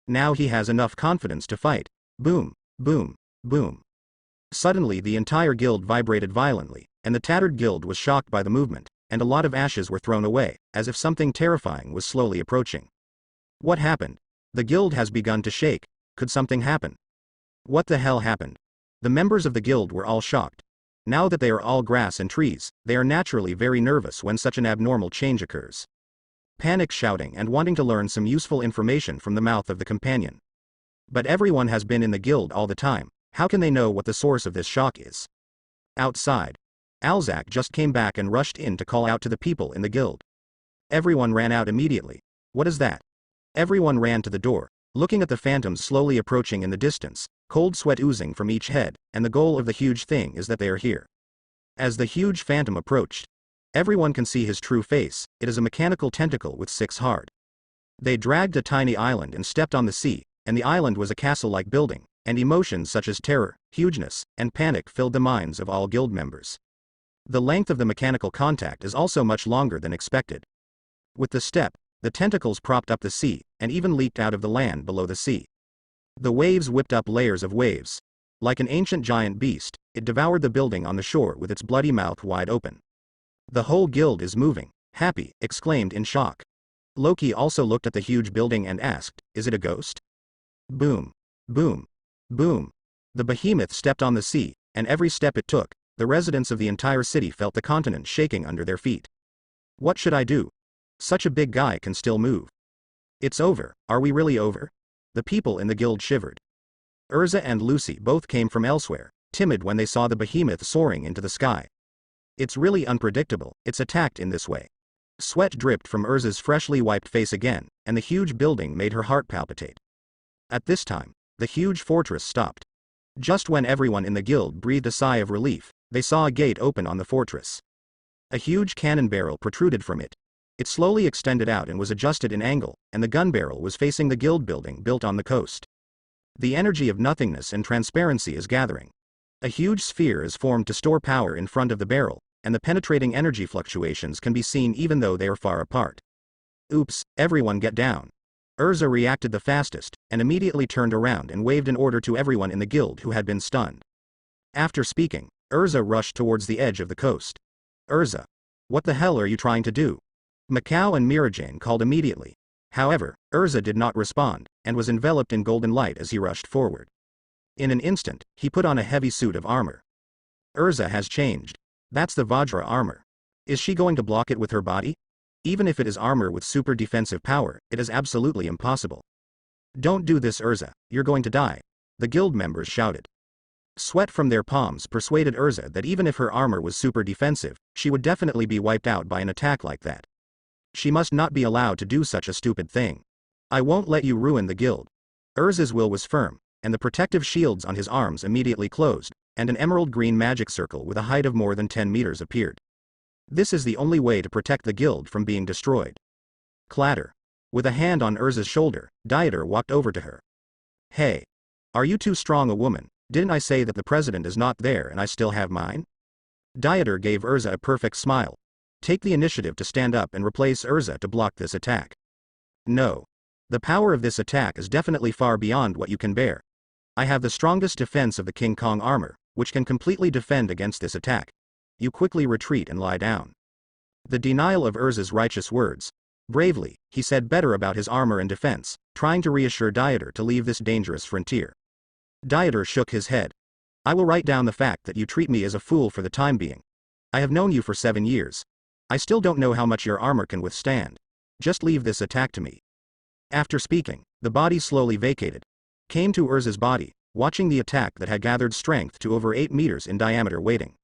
Now he has enough confidence to fight. Boom, boom, Boom. Suddenly the entire guild vibrated violently, and the tattered guild was shocked by the movement, and a lot of ashes were thrown away, as if something terrifying was slowly approaching. What happened? The guild has begun to shake. Could something happen? What the hell happened? The members of the guild were all shocked. Now that they are all grass and trees, they are naturally very nervous when such an abnormal change occurs. Panic shouting and wanting to learn some useful information from the mouth of the companion. But everyone has been in the guild all the time, how can they know what the source of this shock is? Outside. Alzak just came back and rushed in to call out to the people in the guild. Everyone ran out immediately. What is that? Everyone ran to the door, looking at the phantoms slowly approaching in the distance, cold sweat oozing from each head, and the goal of the huge thing is that they are here. As the huge phantom approached, everyone can see his true face, it is a mechanical tentacle with 6 heart. They dragged a tiny island and stepped on the sea, and the island was a castle-like building, and emotions such as terror, hugeness, and panic filled the minds of all guild members. The length of the mechanical contact is also much longer than expected. With the step, the tentacles propped up the sea, and even leaped out of the land below the sea. The waves whipped up layers of waves. Like an ancient giant beast, it devoured the building on the shore with its bloody mouth wide open. The whole guild is moving, happy, exclaimed in shock. Loki also looked at the huge building and asked, is it a ghost? Boom. Boom. Boom. The behemoth stepped on the sea, and every step it took, the residents of the entire city felt the continent shaking under their feet. What should I do? Such a big guy can still move. It's over, are we really over? The people in the guild shivered. Erza and Lucy both came from elsewhere, timid when they saw the behemoth soaring into the sky. It's really unpredictable, it's attacked in this way. Sweat dripped from Erza's freshly wiped face again, and the huge building made her heart palpitate. At this time, the huge fortress stopped. Just when everyone in the guild breathed a sigh of relief, they saw a gate open on the fortress. A huge cannon barrel protruded from it. It slowly extended out and was adjusted in angle, and the gun barrel was facing the guild building built on the coast. The energy of nothingness and transparency is gathering. A huge sphere is formed to store power in front of the barrel, and the penetrating energy fluctuations can be seen even though they are far apart. Oops, everyone get down. Erza reacted the fastest, and immediately turned around and waved an order to everyone in the guild who had been stunned. After speaking, Erza rushed towards the edge of the coast. Erza. What the hell are you trying to do? Macau and Mirajane called immediately. However, Erza did not respond, and was enveloped in golden light as he rushed forward. In an instant, he put on a heavy suit of armor. Erza has changed. That's the Vajra armor. Is she going to block it with her body? Even if it is armor with super defensive power, it is absolutely impossible. Don't do this, Erza, you're going to die. The guild members shouted. Sweat from their palms persuaded Erza that even if her armor was super defensive, she would definitely be wiped out by an attack like that. She must not be allowed to do such a stupid thing. I won't let you ruin the guild. Erza's will was firm, and the protective shields on his arms immediately closed, and an emerald green magic circle with a height of more than 10 meters appeared. This is the only way to protect the guild from being destroyed. Clatter. With a hand on Erza's shoulder, Dieter walked over to her. Hey. Are you too strong a woman? Didn't I say that the president is not there and I still have mine? Dieter gave Erza a perfect smile. Take the initiative to stand up and replace Erza to block this attack. No. The power of this attack is definitely far beyond what you can bear. I have the strongest defense of the King Kong armor, which can completely defend against this attack. You quickly retreat and lie down. The denial of Erza's righteous words. Bravely, he said better about his armor and defense, trying to reassure Dieter to leave this dangerous frontier. Dieter shook his head. I will write down the fact that you treat me as a fool for the time being. I have known you for 7 years. I still don't know how much your armor can withstand. Just leave this attack to me. After speaking, the body slowly vacated. Came to Erza's body, watching the attack that had gathered strength to over 8 meters in diameter waiting.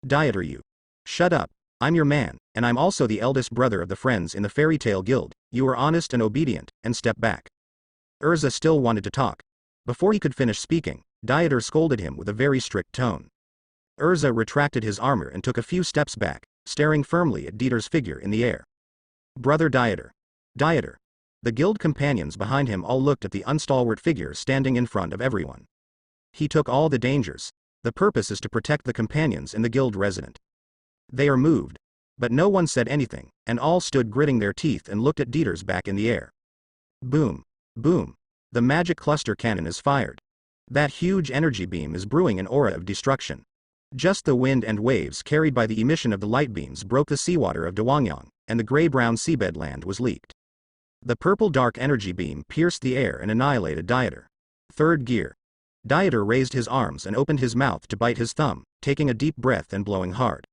Dieter, you. Shut up. I'm your man, and I'm also the eldest brother of the friends in the fairy tale guild. You are honest and obedient, and step back. Erza still wanted to talk. Before he could finish speaking, Dieter scolded him with a very strict tone. Erza retracted his armor and took a few steps back, staring firmly at Dieter's figure in the air. Brother Dieter. Dieter. The guild companions behind him all looked at the unstalwart figure standing in front of everyone. He took all the dangers. The purpose is to protect the companions and the guild resident. They are moved. But no one said anything, and all stood gritting their teeth and looked at Dieter's back in the air. Boom. Boom. The magic cluster cannon is fired. That huge energy beam is brewing an aura of destruction. Just the wind and waves carried by the emission of the light beams broke the seawater of Dwangyang, and the gray-brown seabed land was leaked. The purple dark energy beam pierced the air and annihilated Dieter. Third gear. Dieter raised his arms and opened his mouth to bite his thumb, taking a deep breath and blowing hard.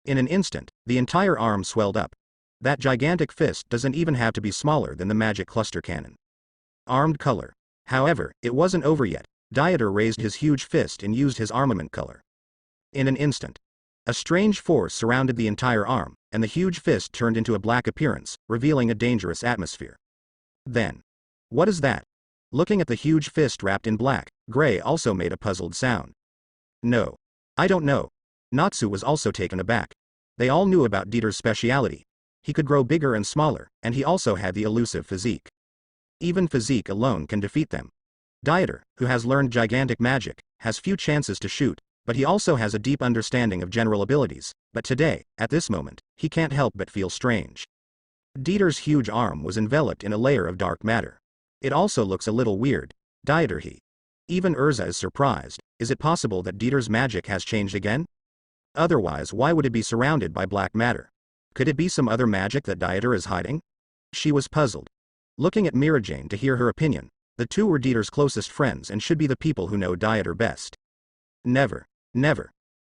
In an instant, the entire arm swelled up. That gigantic fist doesn't even have to be smaller than the magic cluster cannon. Armed color. However, it wasn't over yet. Dieter raised his huge fist and used his armament color. In an instant, a strange force surrounded the entire arm, and the huge fist turned into a black appearance, revealing a dangerous atmosphere. Then, what is that? Looking at the huge fist wrapped in black, Gray also made a puzzled sound. No. I don't know. Natsu was also taken aback. They all knew about Dieter's speciality. He could grow bigger and smaller, and he also had the elusive physique. Even physique alone can defeat them. Dieter, who has learned gigantic magic, has few chances to shoot, but he also has a deep understanding of general abilities, but today, at this moment, he can't help but feel strange. Dieter's huge arm was enveloped in a layer of dark matter. It also looks a little weird. Dieter Even Erza is surprised. Is it possible that Dieter's magic has changed again? Otherwise, why would it be surrounded by black matter? Could it be some other magic that Dieter is hiding? She was puzzled. Looking at Mirajane to hear her opinion, the two were Dieter's closest friends and should be the people who know Dieter best. Never. Never.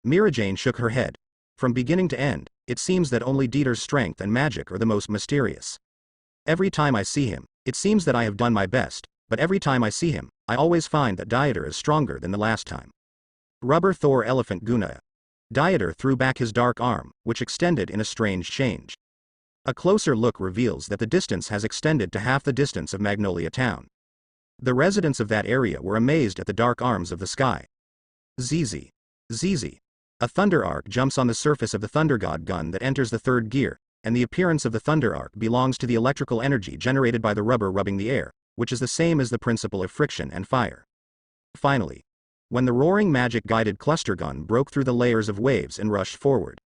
Mirajane shook her head. From beginning to end, it seems that only Dieter's strength and magic are the most mysterious. Every time I see him, it seems that I have done my best, but every time I see him, I always find that Dieter is stronger than the last time. Rubber Thor Elephant Guna. Dieter threw back his dark arm, which extended in a strange change. A closer look reveals that the distance has extended to half the distance of Magnolia Town. The residents of that area were amazed at the dark arms of the sky. ZZ. ZZ. A thunder arc jumps on the surface of the Thunder God gun that enters the third gear, and the appearance of the thunder arc belongs to the electrical energy generated by the rubber rubbing the air, which is the same as the principle of friction and fire. Finally, when the roaring magic-guided cluster gun broke through the layers of waves and rushed forward,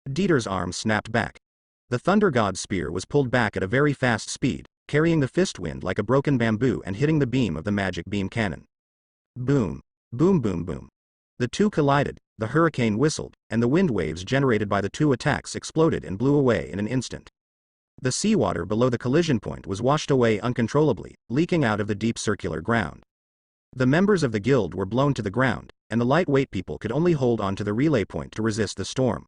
Dieter's arm snapped back. The Thunder God's spear was pulled back at a very fast speed, carrying the fist wind like a broken bamboo and hitting the beam of the magic beam cannon. Boom. Boom boom boom. The two collided, the hurricane whistled, and the wind waves generated by the two attacks exploded and blew away in an instant. The seawater below the collision point was washed away uncontrollably, leaking out of the deep circular ground. The members of the guild were blown to the ground, and the lightweight people could only hold on to the relay point to resist the storm.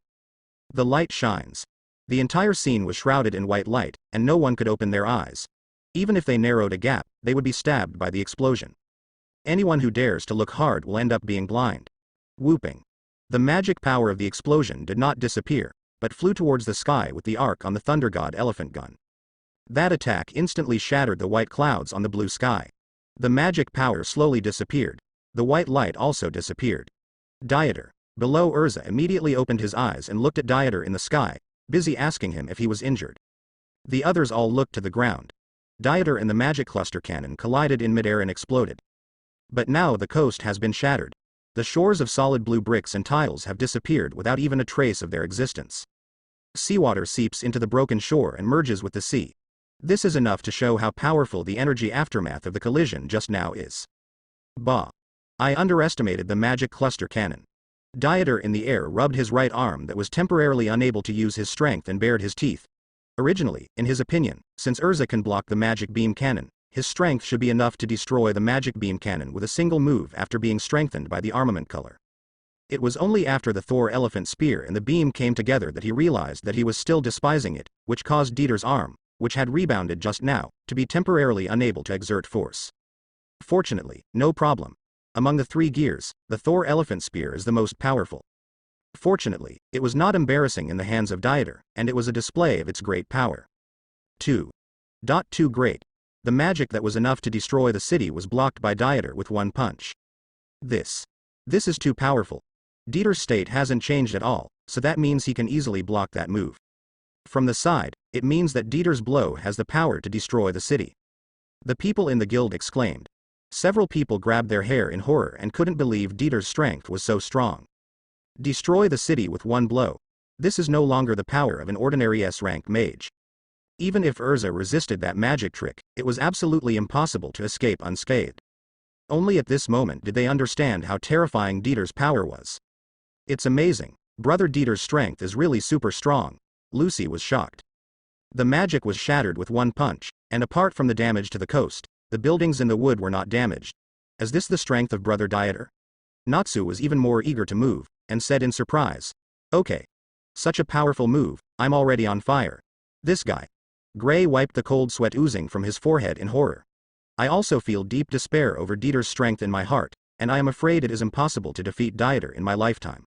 The light shines. The entire scene was shrouded in white light, and no one could open their eyes. Even if they narrowed a gap, they would be stabbed by the explosion. Anyone who dares to look hard will end up being blind. Whooping. The magic power of the explosion did not disappear, but flew towards the sky with the arc on the Thunder God elephant gun. That attack instantly shattered the white clouds on the blue sky. The magic power slowly disappeared. The white light also disappeared. Dieter. Below Erza immediately opened his eyes and looked at Dieter in the sky, busy asking him if he was injured. The others all looked to the ground. Dieter and the magic cluster cannon collided in midair and exploded. But now the coast has been shattered. The shores of solid blue bricks and tiles have disappeared without even a trace of their existence. Seawater seeps into the broken shore and merges with the sea. This is enough to show how powerful the energy aftermath of the collision just now is. Bah. I underestimated the magic cluster cannon. Dieter in the air rubbed his right arm that was temporarily unable to use his strength and bared his teeth. Originally, in his opinion, since Erza can block the magic beam cannon, his strength should be enough to destroy the magic beam cannon with a single move after being strengthened by the armament color. It was only after the Thor elephant spear and the beam came together that he realized that he was still despising it, which caused Dieter's arm, which had rebounded just now, to be temporarily unable to exert force. Fortunately, no problem. Among the three gears, the Thor elephant spear is the most powerful. Fortunately, it was not embarrassing in the hands of Dieter, and it was a display of its great power. 2. Great. The magic that was enough to destroy the city was blocked by Dieter with one punch. This is too powerful. Dieter's state hasn't changed at all, so that means he can easily block that move. From the side, it means that Dieter's blow has the power to destroy the city. The people in the guild exclaimed. Several people grabbed their hair in horror and couldn't believe Dieter's strength was so strong. Destroy the city with one blow. This is no longer the power of an ordinary S-rank mage. Even if Erza resisted that magic trick, it was absolutely impossible to escape unscathed. Only at this moment did they understand how terrifying Dieter's power was. It's amazing. Brother Dieter's strength is really super strong. Lucy was shocked. The magic was shattered with one punch, and apart from the damage to the coast, the buildings in the wood were not damaged. Is this the strength of Brother Dieter? Natsu was even more eager to move, and said in surprise. Okay. Such a powerful move, I'm already on fire. This guy. Gray wiped the cold sweat oozing from his forehead in horror. I also feel deep despair over Dieter's strength in my heart, and I am afraid it is impossible to defeat Dieter in my lifetime.